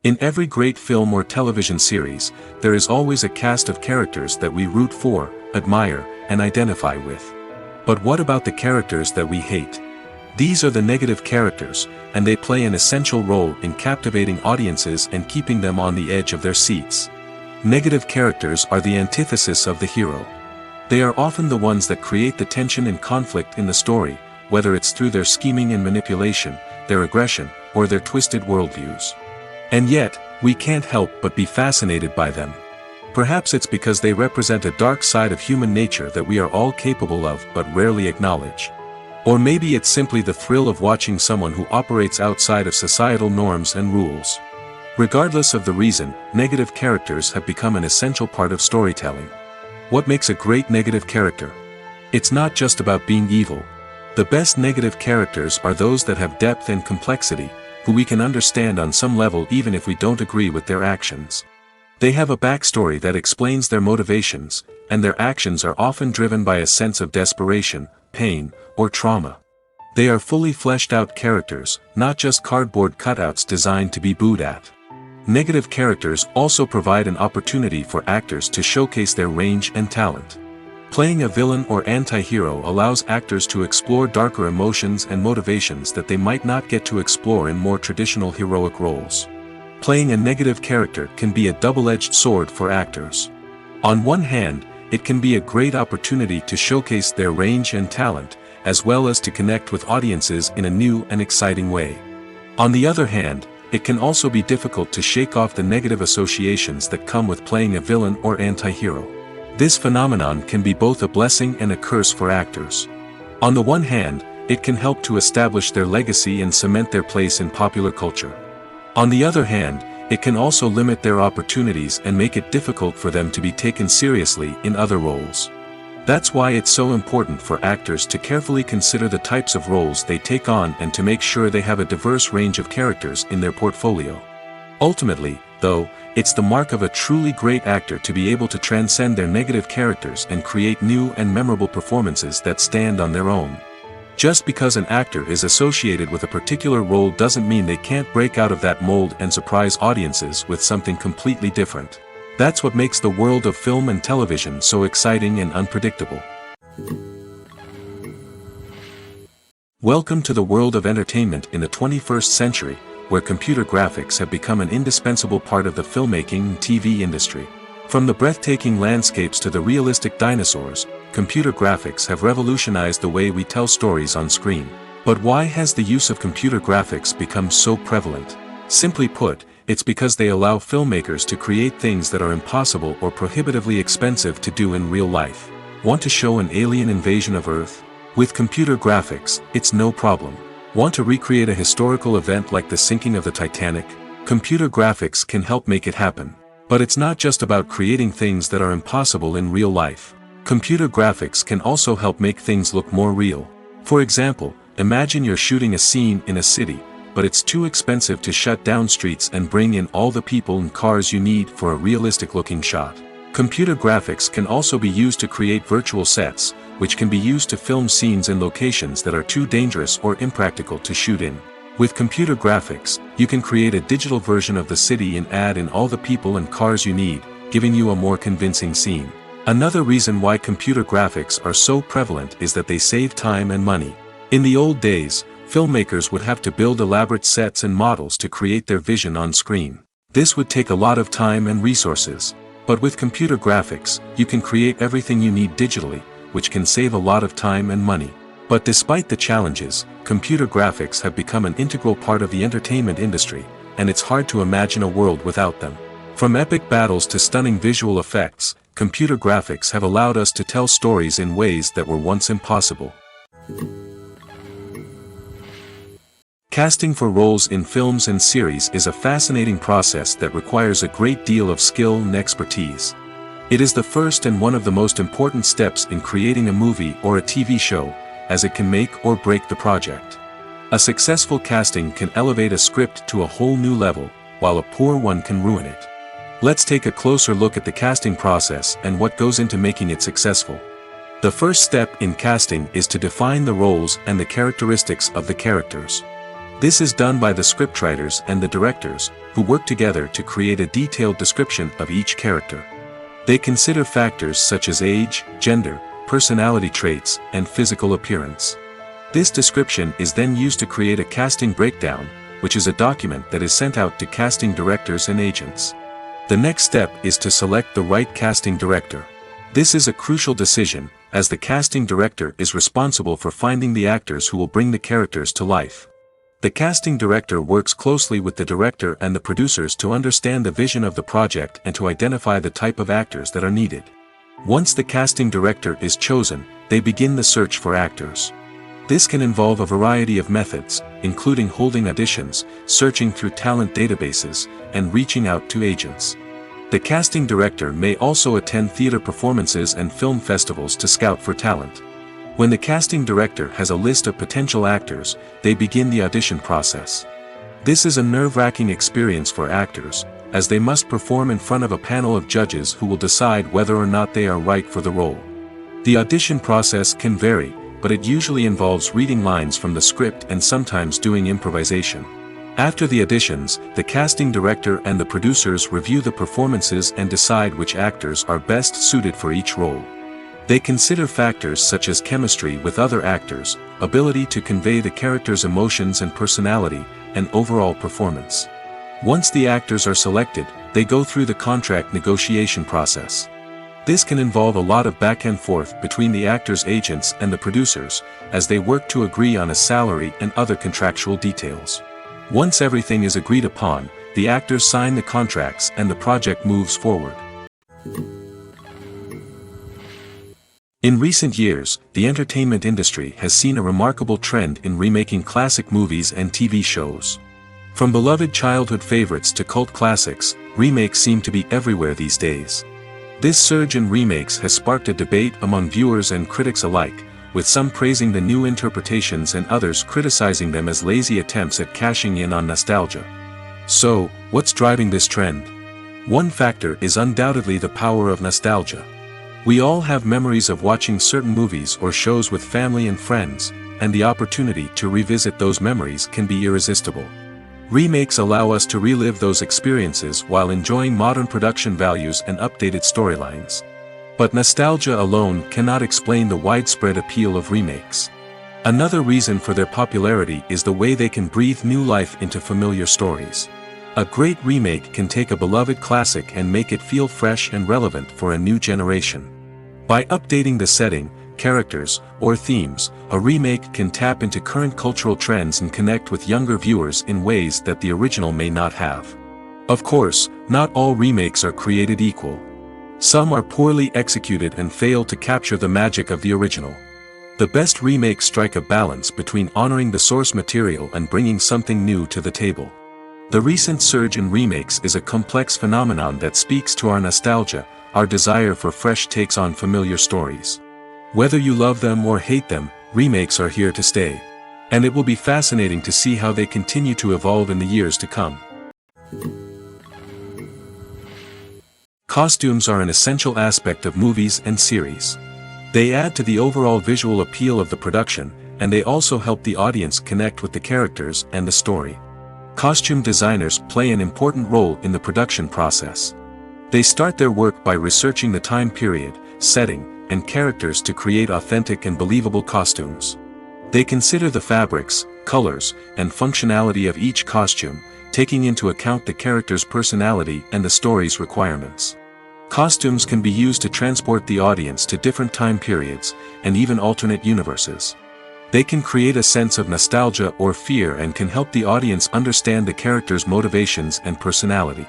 In every great film or television series, there is always a cast of characters that we root for, admire, and identify with. But what about the characters that we hate? These are the negative characters, and they play an essential role in captivating audiences and keeping them on the edge of their seats. Negative characters are the antithesis of the hero. They are often the ones that create the tension and conflict in the story, whether it's through their scheming and manipulation, their aggression, or their twisted worldviews. And yet, we can't help but be fascinated by them. Perhaps it's because they represent a dark side of human nature that we are all capable of but rarely acknowledge. Or maybe it's simply the thrill of watching someone who operates outside of societal norms and rules. Regardless of the reason, negative characters have become an essential part of storytelling. What makes a great negative character? It's not just about being evil. The best negative characters are those that have depth and complexity, who we can understand on some level even if we don't agree with their actions. They have a backstory that explains their motivations, and their actions are often driven by a sense of desperation, pain, or trauma. They are fully fleshed out characters, not just cardboard cutouts designed to be booed at. Negative characters also provide an opportunity for actors to showcase their range and talent. Playing a villain or anti-hero allows actors to explore darker emotions and motivations that they might not get to explore in more traditional heroic roles. Playing a negative character can be a double-edged sword for actors. On one hand, it can be a great opportunity to showcase their range and talent, as well as to connect with audiences in a new and exciting way. On the other hand, it can also be difficult to shake off the negative associations that come with playing a villain or anti-hero. This phenomenon can be both a blessing and a curse for actors. On the one hand, it can help to establish their legacy and cement their place in popular culture. On the other hand, it can also limit their opportunities and make it difficult for them to be taken seriously in other roles. That's why it's so important for actors to carefully consider the types of roles they take on and to make sure they have a diverse range of characters in their portfolio. Ultimately, though, it's the mark of a truly great actor to be able to transcend their negative characters and create new and memorable performances that stand on their own. Just because an actor is associated with a particular role doesn't mean they can't break out of that mold and surprise audiences with something completely different. That's what makes the world of film and television so exciting and unpredictable. Welcome to the world of entertainment in the 21st century, where computer graphics have become an indispensable part of the filmmaking and TV industry. From the breathtaking landscapes to the realistic dinosaurs, computer graphics have revolutionized the way we tell stories on screen. But why has the use of computer graphics become so prevalent? Simply put, it's because they allow filmmakers to create things that are impossible or prohibitively expensive to do in real life. Want to show an alien invasion of Earth? With computer graphics, it's no problem. Want to recreate a historical event like the sinking of the Titanic? Computer graphics can help make it happen. But it's not just about creating things that are impossible in real life. Computer graphics can also help make things look more real. For example, imagine you're shooting a scene in a city, but it's too expensive to shut down streets and bring in all the people and cars you need for a realistic-looking shot. Computer graphics can also be used to create virtual sets, which can be used to film scenes in locations that are too dangerous or impractical to shoot in. With computer graphics, you can create a digital version of the city and add in all the people and cars you need, giving you a more convincing scene. Another reason why computer graphics are so prevalent is that they save time and money. In the old days, filmmakers would have to build elaborate sets and models to create their vision on screen. This would take a lot of time and resources. But with computer graphics, you can create everything you need digitally, which can save a lot of time and money. But despite the challenges, computer graphics have become an integral part of the entertainment industry, and it's hard to imagine a world without them. From epic battles to stunning visual effects, computer graphics have allowed us to tell stories in ways that were once impossible. Casting for roles in films and series is a fascinating process that requires a great deal of skill and expertise. It is the first and one of the most important steps in creating a movie or a TV show, as it can make or break the project. A successful casting can elevate a script to a whole new level, while a poor one can ruin it. Let's take a closer look at the casting process and what goes into making it successful. The first step in casting is to define the roles and the characteristics of the characters. This is done by the scriptwriters and the directors, who work together to create a detailed description of each character. They consider factors such as age, gender, personality traits, and physical appearance. This description is then used to create a casting breakdown, which is a document that is sent out to casting directors and agents. The next step is to select the right casting director. This is a crucial decision, as the casting director is responsible for finding the actors who will bring the characters to life. The casting director works closely with the director and the producers to understand the vision of the project and to identify the type of actors that are needed. Once the casting director is chosen, they begin the search for actors. This can involve a variety of methods, including holding auditions, searching through talent databases, and reaching out to agents. The casting director may also attend theater performances and film festivals to scout for talent. When the casting director has a list of potential actors, they begin the audition process. This is a nerve-wracking experience for actors, as they must perform in front of a panel of judges who will decide whether or not they are right for the role. The audition process can vary, but it usually involves reading lines from the script and sometimes doing improvisation. After the auditions, the casting director and the producers review the performances and decide which actors are best suited for each role. They consider factors such as chemistry with other actors, ability to convey the character's emotions and personality, and overall performance. Once the actors are selected, they go through the contract negotiation process. This can involve a lot of back and forth between the actors' agents and the producers, as they work to agree on a salary and other contractual details. Once everything is agreed upon, the actors sign the contracts and the project moves forward. In recent years, the entertainment industry has seen a remarkable trend in remaking classic movies and TV shows. From beloved childhood favorites to cult classics, remakes seem to be everywhere these days. This surge in remakes has sparked a debate among viewers and critics alike, with some praising the new interpretations and others criticizing them as lazy attempts at cashing in on nostalgia. So, what's driving this trend? One factor is undoubtedly the power of nostalgia. We all have memories of watching certain movies or shows with family and friends, and the opportunity to revisit those memories can be irresistible. Remakes allow us to relive those experiences while enjoying modern production values and updated storylines. But nostalgia alone cannot explain the widespread appeal of remakes. Another reason for their popularity is the way they can breathe new life into familiar stories. A great remake can take a beloved classic and make it feel fresh and relevant for a new generation. By updating the setting, characters, or themes, a remake can tap into current cultural trends and connect with younger viewers in ways that the original may not have. Of course, not all remakes are created equal. Some are poorly executed and fail to capture the magic of the original. The best remakes strike a balance between honoring the source material and bringing something new to the table. The recent surge in remakes is a complex phenomenon that speaks to our nostalgia, our desire for fresh takes on familiar stories. Whether you love them or hate them, remakes are here to stay. And it will be fascinating to see how they continue to evolve in the years to come. Costumes are an essential aspect of movies and series. They add to the overall visual appeal of the production, and they also help the audience connect with the characters and the story. Costume designers play an important role in the production process. They start their work by researching the time period, setting, and characters to create authentic and believable costumes. They consider the fabrics, colors, and functionality of each costume, taking into account the character's personality and the story's requirements. Costumes can be used to transport the audience to different time periods, and even alternate universes. They can create a sense of nostalgia or fear and can help the audience understand the character's motivations and personality.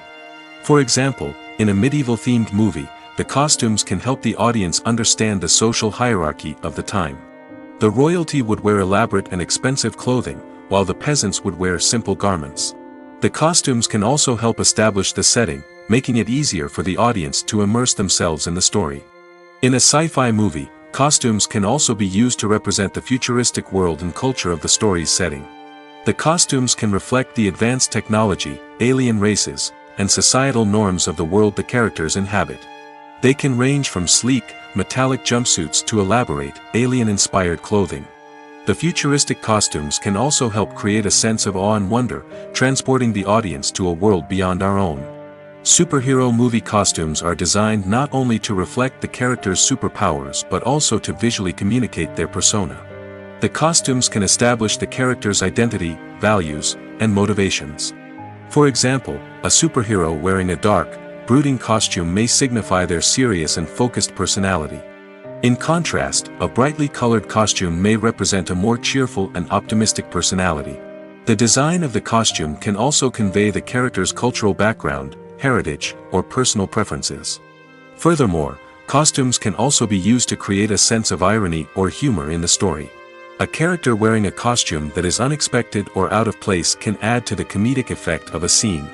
For example, in a medieval-themed movie, the costumes can help the audience understand the social hierarchy of the time. The royalty would wear elaborate and expensive clothing, while the peasants would wear simple garments. The costumes can also help establish the setting, making it easier for the audience to immerse themselves in the story. In a sci-fi movie, costumes can also be used to represent the futuristic world and culture of the story's setting. The costumes can reflect the advanced technology, alien races, and societal norms of the world the characters inhabit. They can range from sleek, metallic jumpsuits to elaborate, alien-inspired clothing. The futuristic costumes can also help create a sense of awe and wonder, transporting the audience to a world beyond our own. Superhero movie costumes are designed not only to reflect the character's superpowers but also to visually communicate their persona. The costumes can establish the character's identity, values, and motivations. For example, a superhero wearing a dark, brooding costume may signify their serious and focused personality. In contrast, a brightly colored costume may represent a more cheerful and optimistic personality. The design of the costume can also convey the character's cultural background, heritage, or personal preferences. Furthermore, costumes can also be used to create a sense of irony or humor in the story. A character wearing a costume that is unexpected or out of place can add to the comedic effect of a scene.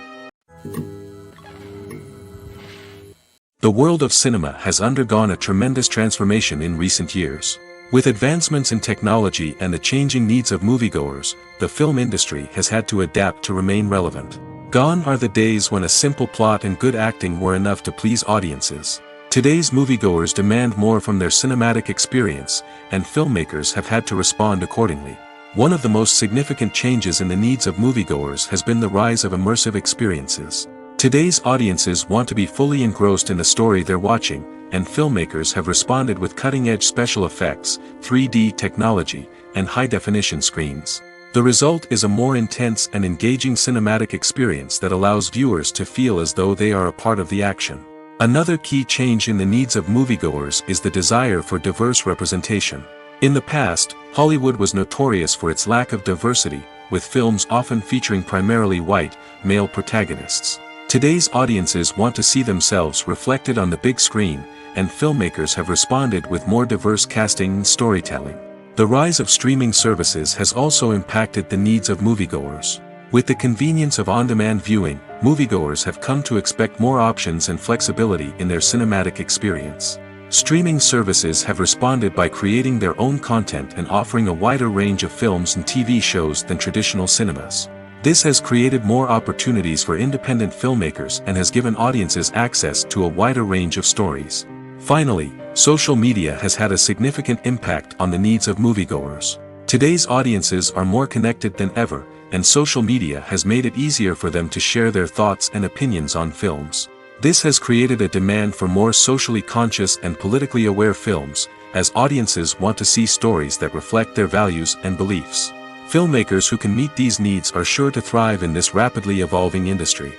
The world of cinema has undergone a tremendous transformation in recent years. With advancements in technology and the changing needs of moviegoers, the film industry has had to adapt to remain relevant. Gone are the days when a simple plot and good acting were enough to please audiences. Today's moviegoers demand more from their cinematic experience, and filmmakers have had to respond accordingly. One of the most significant changes in the needs of moviegoers has been the rise of immersive experiences. Today's audiences want to be fully engrossed in the story they're watching, and filmmakers have responded with cutting-edge special effects, 3D technology, and high-definition screens. The result is a more intense and engaging cinematic experience that allows viewers to feel as though they are a part of the action. Another key change in the needs of moviegoers is the desire for diverse representation. In the past, Hollywood was notorious for its lack of diversity, with films often featuring primarily white, male protagonists. Today's audiences want to see themselves reflected on the big screen, and filmmakers have responded with more diverse casting and storytelling. The rise of streaming services has also impacted the needs of moviegoers. With the convenience of on-demand viewing, moviegoers have come to expect more options and flexibility in their cinematic experience. Streaming services have responded by creating their own content and offering a wider range of films and TV shows than traditional cinemas. This has created more opportunities for independent filmmakers and has given audiences access to a wider range of stories. Finally, social media has had a significant impact on the needs of moviegoers. Today's audiences are more connected than ever, and social media has made it easier for them to share their thoughts and opinions on films. This has created a demand for more socially conscious and politically aware films, as audiences want to see stories that reflect their values and beliefs. Filmmakers who can meet these needs are sure to thrive in this rapidly evolving industry.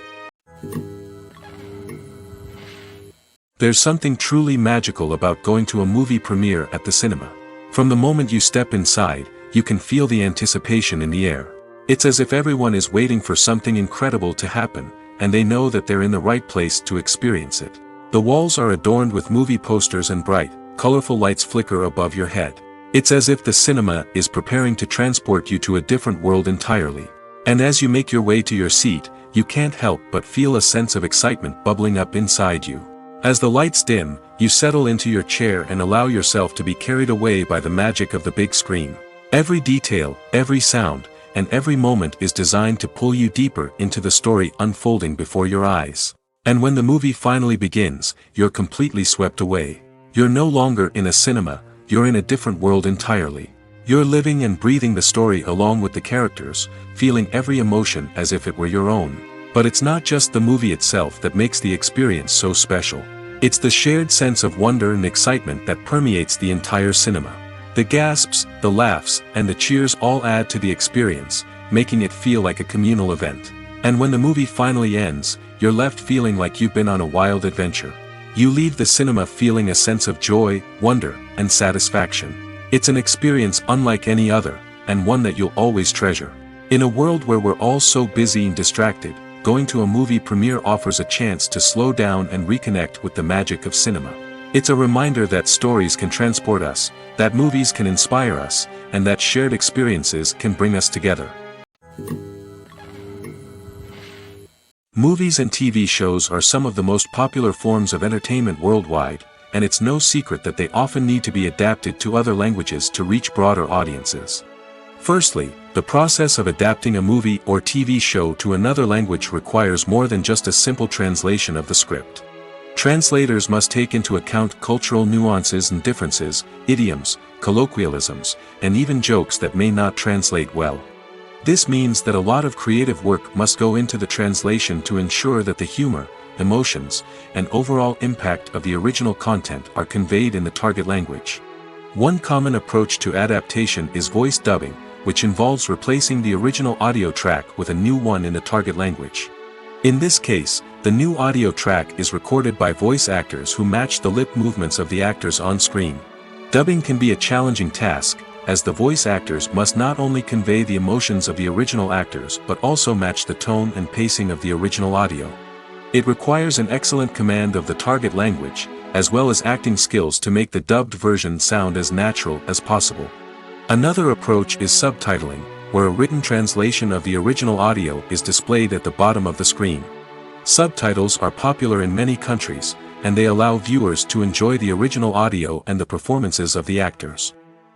There's something truly magical about going to a movie premiere at the cinema. From the moment you step inside, you can feel the anticipation in the air. It's as if everyone is waiting for something incredible to happen, and they know that they're in the right place to experience it. The walls are adorned with movie posters and bright, colorful lights flicker above your head. It's as if the cinema is preparing to transport you to a different world entirely. And as you make your way to your seat, you can't help but feel a sense of excitement bubbling up inside you. As the lights dim, you settle into your chair and allow yourself to be carried away by the magic of the big screen. Every detail, every sound, and every moment is designed to pull you deeper into the story unfolding before your eyes. And when the movie finally begins, you're completely swept away. You're no longer in a cinema, you're in a different world entirely. You're living and breathing the story along with the characters, feeling every emotion as if it were your own. But it's not just the movie itself that makes the experience so special. It's the shared sense of wonder and excitement that permeates the entire cinema. The gasps, the laughs, and the cheers all add to the experience, making it feel like a communal event. And when the movie finally ends, you're left feeling like you've been on a wild adventure. You leave the cinema feeling a sense of joy, wonder, and satisfaction. It's an experience unlike any other, and one that you'll always treasure. In a world where we're all so busy and distracted, going to a movie premiere offers a chance to slow down and reconnect with the magic of cinema. It's a reminder that stories can transport us, that movies can inspire us, and that shared experiences can bring us together. Movies and TV shows are some of the most popular forms of entertainment worldwide, and it's no secret that they often need to be adapted to other languages to reach broader audiences. Firstly, the process of adapting a movie or TV show to another language requires more than just a simple translation of the script. Translators must take into account cultural nuances and differences, idioms, colloquialisms, and even jokes that may not translate well. This means that a lot of creative work must go into the translation to ensure that the humor, emotions, and overall impact of the original content are conveyed in the target language. One common approach to adaptation is voice dubbing, which involves replacing the original audio track with a new one in the target language. In this case, the new audio track is recorded by voice actors who match the lip movements of the actors on screen. Dubbing can be a challenging task, as the voice actors must not only convey the emotions of the original actors but also match the tone and pacing of the original audio. It requires an excellent command of the target language, as well as acting skills to make the dubbed version sound as natural as possible. Another approach is subtitling, where a written translation of the original audio is displayed at the bottom of the screen. Subtitles are popular in many countries, and they allow viewers to enjoy the original audio and the performances of the actors.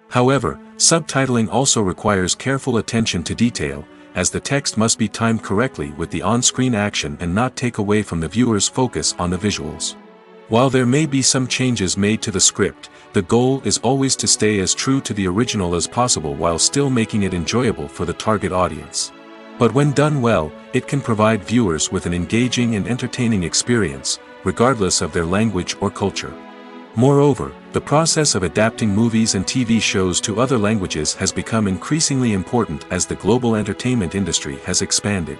However, subtitling also requires careful attention to detail, as the text must be timed correctly with the on-screen action and not take away from the viewer's focus on the visuals. While there may be some changes made to the script, the goal is always to stay as true to the original as possible while still making it enjoyable for the target audience. But when done well, it can provide viewers with an engaging and entertaining experience, regardless of their language or culture. Moreover, the process of adapting movies and TV shows to other languages has become increasingly important as the global entertainment industry has expanded.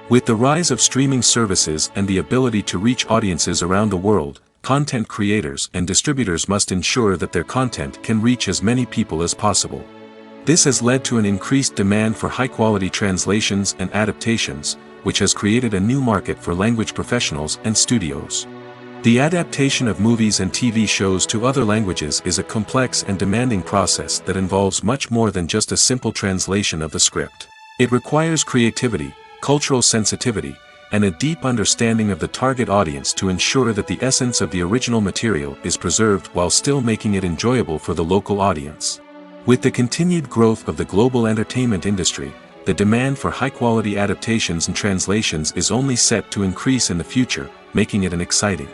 With the rise of streaming services and the ability to reach audiences around the world, content creators and distributors must ensure that their content can reach as many people as possible. This has led to an increased demand for high-quality translations and adaptations, which has created a new market for language professionals and studios. The adaptation of movies and TV shows to other languages is a complex and demanding process that involves much more than just a simple translation of the script. It requires creativity, cultural sensitivity, and a deep understanding of the target audience to ensure that the essence of the original material is preserved while still making it enjoyable for the local audience. With the continued growth of the global entertainment industry, the demand for high-quality adaptations and translations is only set to increase in the future, making it exciting.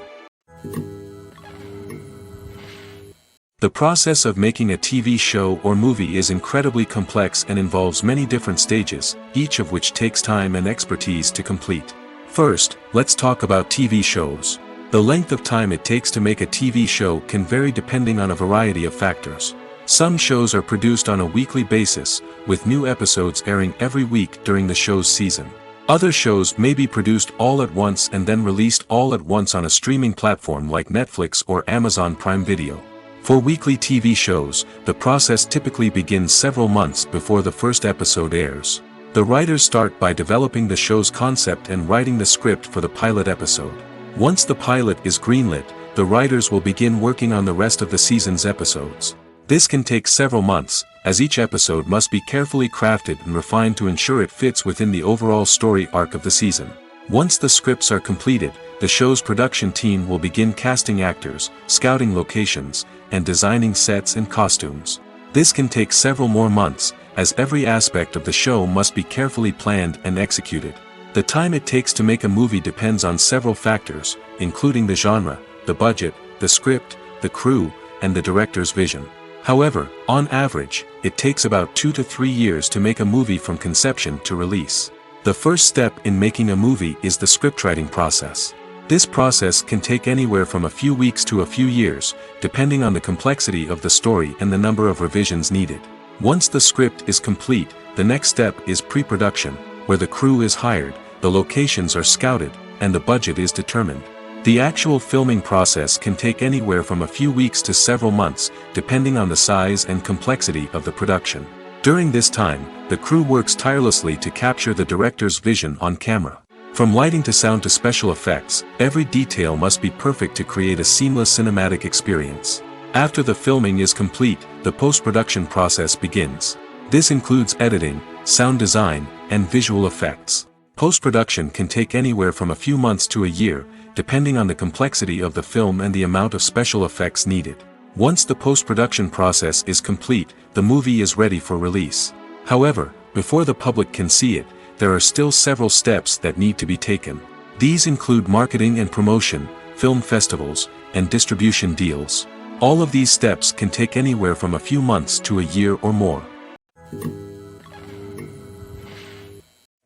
The process of making a TV show or movie is incredibly complex and involves many different stages, each of which takes time and expertise to complete. First, let's talk about TV shows. The length of time it takes to make a TV show can vary depending on a variety of factors. Some shows are produced on a weekly basis, with new episodes airing every week during the show's season. Other shows may be produced all at once and then released all at once on a streaming platform like Netflix or Amazon Prime Video. For weekly TV shows, the process typically begins several months before the first episode airs. The writers start by developing the show's concept and writing the script for the pilot episode. Once the pilot is greenlit, the writers will begin working on the rest of the season's episodes. This can take several months, as each episode must be carefully crafted and refined to ensure it fits within the overall story arc of the season. Once the scripts are completed, the show's production team will begin casting actors, scouting locations, and designing sets and costumes. This can take several more months, as every aspect of the show must be carefully planned and executed. The time it takes to make a movie depends on several factors, including the genre, the budget, the script, the crew, and the director's vision. However, on average, it takes about 2 to 3 years to make a movie from conception to release. The first step in making a movie is the scriptwriting process. This process can take anywhere from a few weeks to a few years, depending on the complexity of the story and the number of revisions needed. Once the script is complete, the next step is pre-production, where the crew is hired, the locations are scouted, and the budget is determined. The actual filming process can take anywhere from a few weeks to several months, depending on the size and complexity of the production. During this time, the crew works tirelessly to capture the director's vision on camera. From lighting to sound to special effects, every detail must be perfect to create a seamless cinematic experience. After the filming is complete, the post-production process begins. This includes editing, sound design, and visual effects. Post-production can take anywhere from a few months to a year, depending on the complexity of the film and the amount of special effects needed. Once the post-production process is complete, the movie is ready for release. However, before the public can see it, there are still several steps that need to be taken. These include marketing and promotion, film festivals, and distribution deals. All of these steps can take anywhere from a few months to a year or more.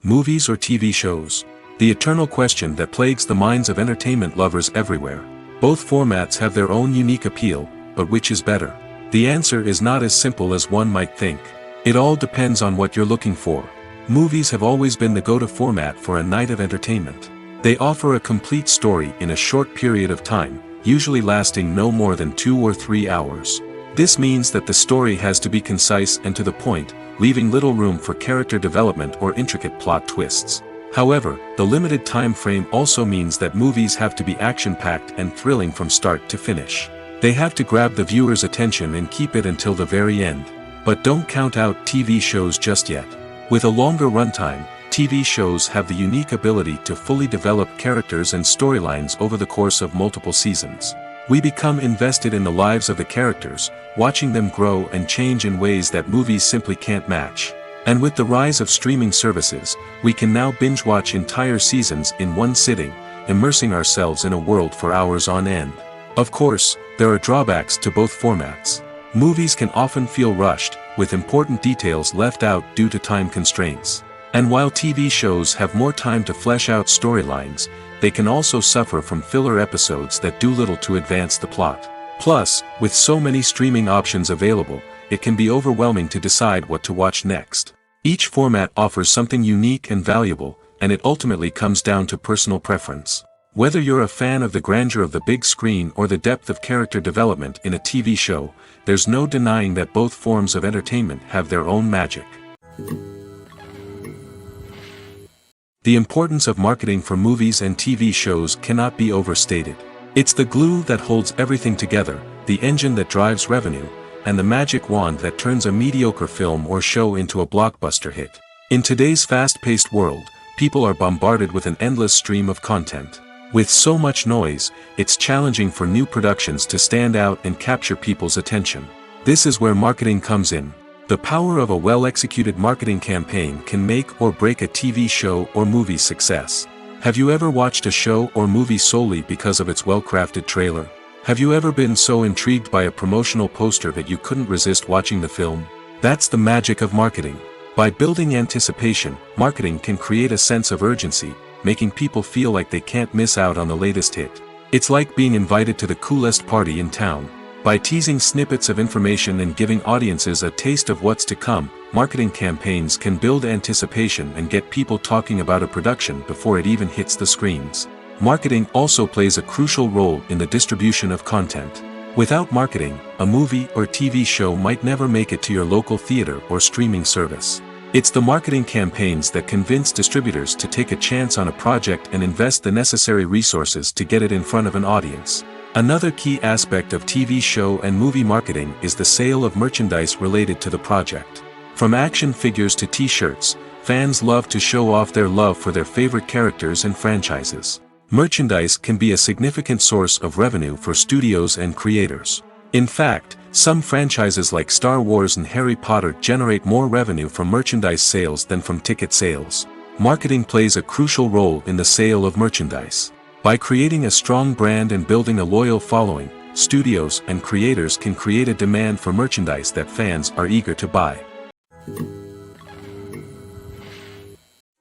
Movies or TV shows? The eternal question that plagues the minds of entertainment lovers everywhere. Both formats have their own unique appeal, but which is better? The answer is not as simple as one might think. It all depends on what you're looking for. Movies have always been the go-to format for a night of entertainment. They offer a complete story in a short period of time, usually lasting no more than 2 or 3 hours. This means that the story has to be concise and to the point, leaving little room for character development or intricate plot twists. However, the limited time frame also means that movies have to be action-packed and thrilling from start to finish. They have to grab the viewer's attention and keep it until the very end. But don't count out TV shows just yet. With a longer runtime, TV shows have the unique ability to fully develop characters and storylines over the course of multiple seasons. We become invested in the lives of the characters, watching them grow and change in ways that movies simply can't match. And with the rise of streaming services, we can now binge-watch entire seasons in one sitting, immersing ourselves in a world for hours on end. Of course, there are drawbacks to both formats. Movies can often feel rushed, with important details left out due to time constraints. And while TV shows have more time to flesh out storylines, they can also suffer from filler episodes that do little to advance the plot. Plus, with so many streaming options available, it can be overwhelming to decide what to watch next. Each format offers something unique and valuable, and it ultimately comes down to personal preference. Whether you're a fan of the grandeur of the big screen or the depth of character development in a TV show, there's no denying that both forms of entertainment have their own magic. The importance of marketing for movies and TV shows cannot be overstated. It's the glue that holds everything together, the engine that drives revenue, and the magic wand that turns a mediocre film or show into a blockbuster hit. In today's fast-paced world, people are bombarded with an endless stream of content. With so much noise, it's challenging for new productions to stand out and capture people's attention. This is where marketing comes in. The power of a well-executed marketing campaign can make or break a TV show or movie's success. Have you ever watched a show or movie solely because of its well-crafted trailer? Have you ever been so intrigued by a promotional poster that you couldn't resist watching the film? That's the magic of marketing. By building anticipation, marketing can create a sense of urgency, making people feel like they can't miss out on the latest hit. It's like being invited to the coolest party in town. By teasing snippets of information and giving audiences a taste of what's to come, marketing campaigns can build anticipation and get people talking about a production before it even hits the screens. Marketing also plays a crucial role in the distribution of content. Without marketing, a movie or TV show might never make it to your local theater or streaming service. It's the marketing campaigns that convince distributors to take a chance on a project and invest the necessary resources to get it in front of an audience. Another key aspect of TV show and movie marketing is the sale of merchandise related to the project. From action figures to t-shirts, fans love to show off their love for their favorite characters and franchises. Merchandise can be a significant source of revenue for studios and creators. In fact, some franchises like Star Wars and Harry Potter generate more revenue from merchandise sales than from ticket sales. Marketing plays a crucial role in the sale of merchandise. By creating a strong brand and building a loyal following, studios and creators can create a demand for merchandise that fans are eager to buy.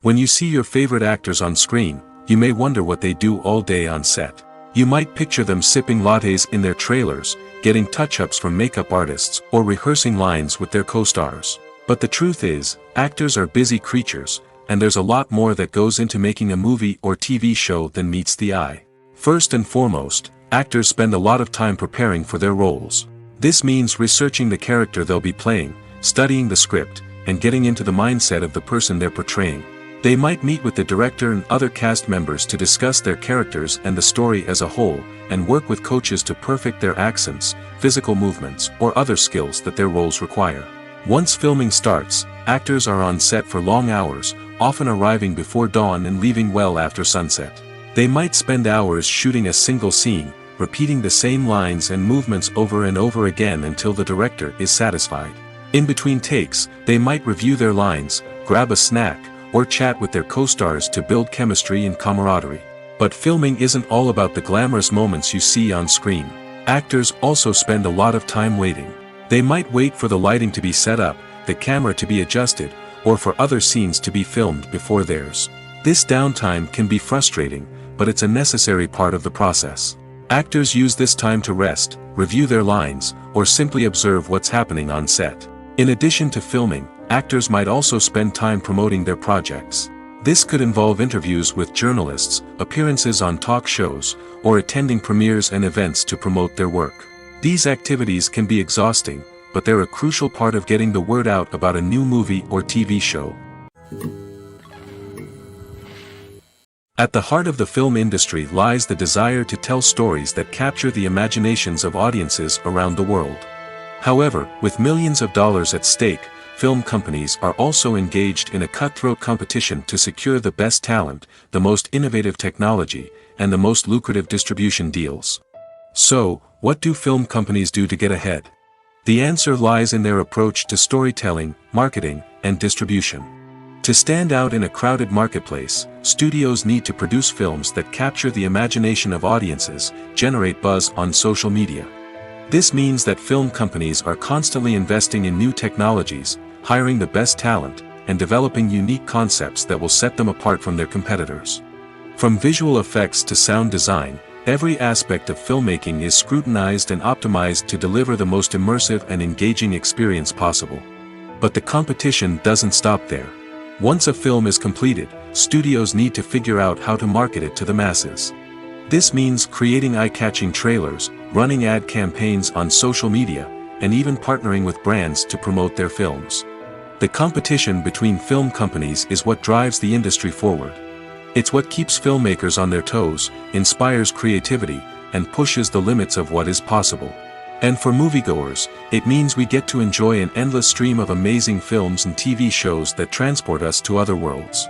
When you see your favorite actors on screen, you may wonder what they do all day on set. You might picture them sipping lattes in their trailers, getting touch-ups from makeup artists, or rehearsing lines with their co-stars. But the truth is, actors are busy creatures, and there's a lot more that goes into making a movie or TV show than meets the eye. First and foremost, actors spend a lot of time preparing for their roles. This means researching the character they'll be playing, studying the script, and getting into the mindset of the person they're portraying. They might meet with the director and other cast members to discuss their characters and the story as a whole, and work with coaches to perfect their accents, physical movements, or other skills that their roles require. Once filming starts, actors are on set for long hours, often arriving before dawn and leaving well after sunset. They might spend hours shooting a single scene, repeating the same lines and movements over and over again until the director is satisfied. In between takes, they might review their lines, grab a snack, or chat with their co-stars to build chemistry and camaraderie. But filming isn't all about the glamorous moments you see on screen. Actors also spend a lot of time waiting. They might wait for the lighting to be set up, the camera to be adjusted, or for other scenes to be filmed before theirs. This downtime can be frustrating, but it's a necessary part of the process. Actors use this time to rest, review their lines, or simply observe what's happening on set. In addition to filming, actors might also spend time promoting their projects. This could involve interviews with journalists, appearances on talk shows, or attending premieres and events to promote their work. These activities can be exhausting, but they're a crucial part of getting the word out about a new movie or TV show. At the heart of the film industry lies the desire to tell stories that capture the imaginations of audiences around the world. However, with millions of dollars at stake, film companies are also engaged in a cutthroat competition to secure the best talent, the most innovative technology, and the most lucrative distribution deals. So, what do film companies do to get ahead? The answer lies in their approach to storytelling, marketing, and distribution. To stand out in a crowded marketplace, studios need to produce films that capture the imagination of audiences, generate buzz on social media. This means that film companies are constantly investing in new technologies, hiring the best talent, and developing unique concepts that will set them apart from their competitors. From visual effects to sound design, every aspect of filmmaking is scrutinized and optimized to deliver the most immersive and engaging experience possible. But the competition doesn't stop there. Once a film is completed, studios need to figure out how to market it to the masses. This means creating eye-catching trailers, running ad campaigns on social media, and even partnering with brands to promote their films. The competition between film companies is what drives the industry forward. It's what keeps filmmakers on their toes, inspires creativity, and pushes the limits of what is possible. And for moviegoers, it means we get to enjoy an endless stream of amazing films and TV shows that transport us to other worlds.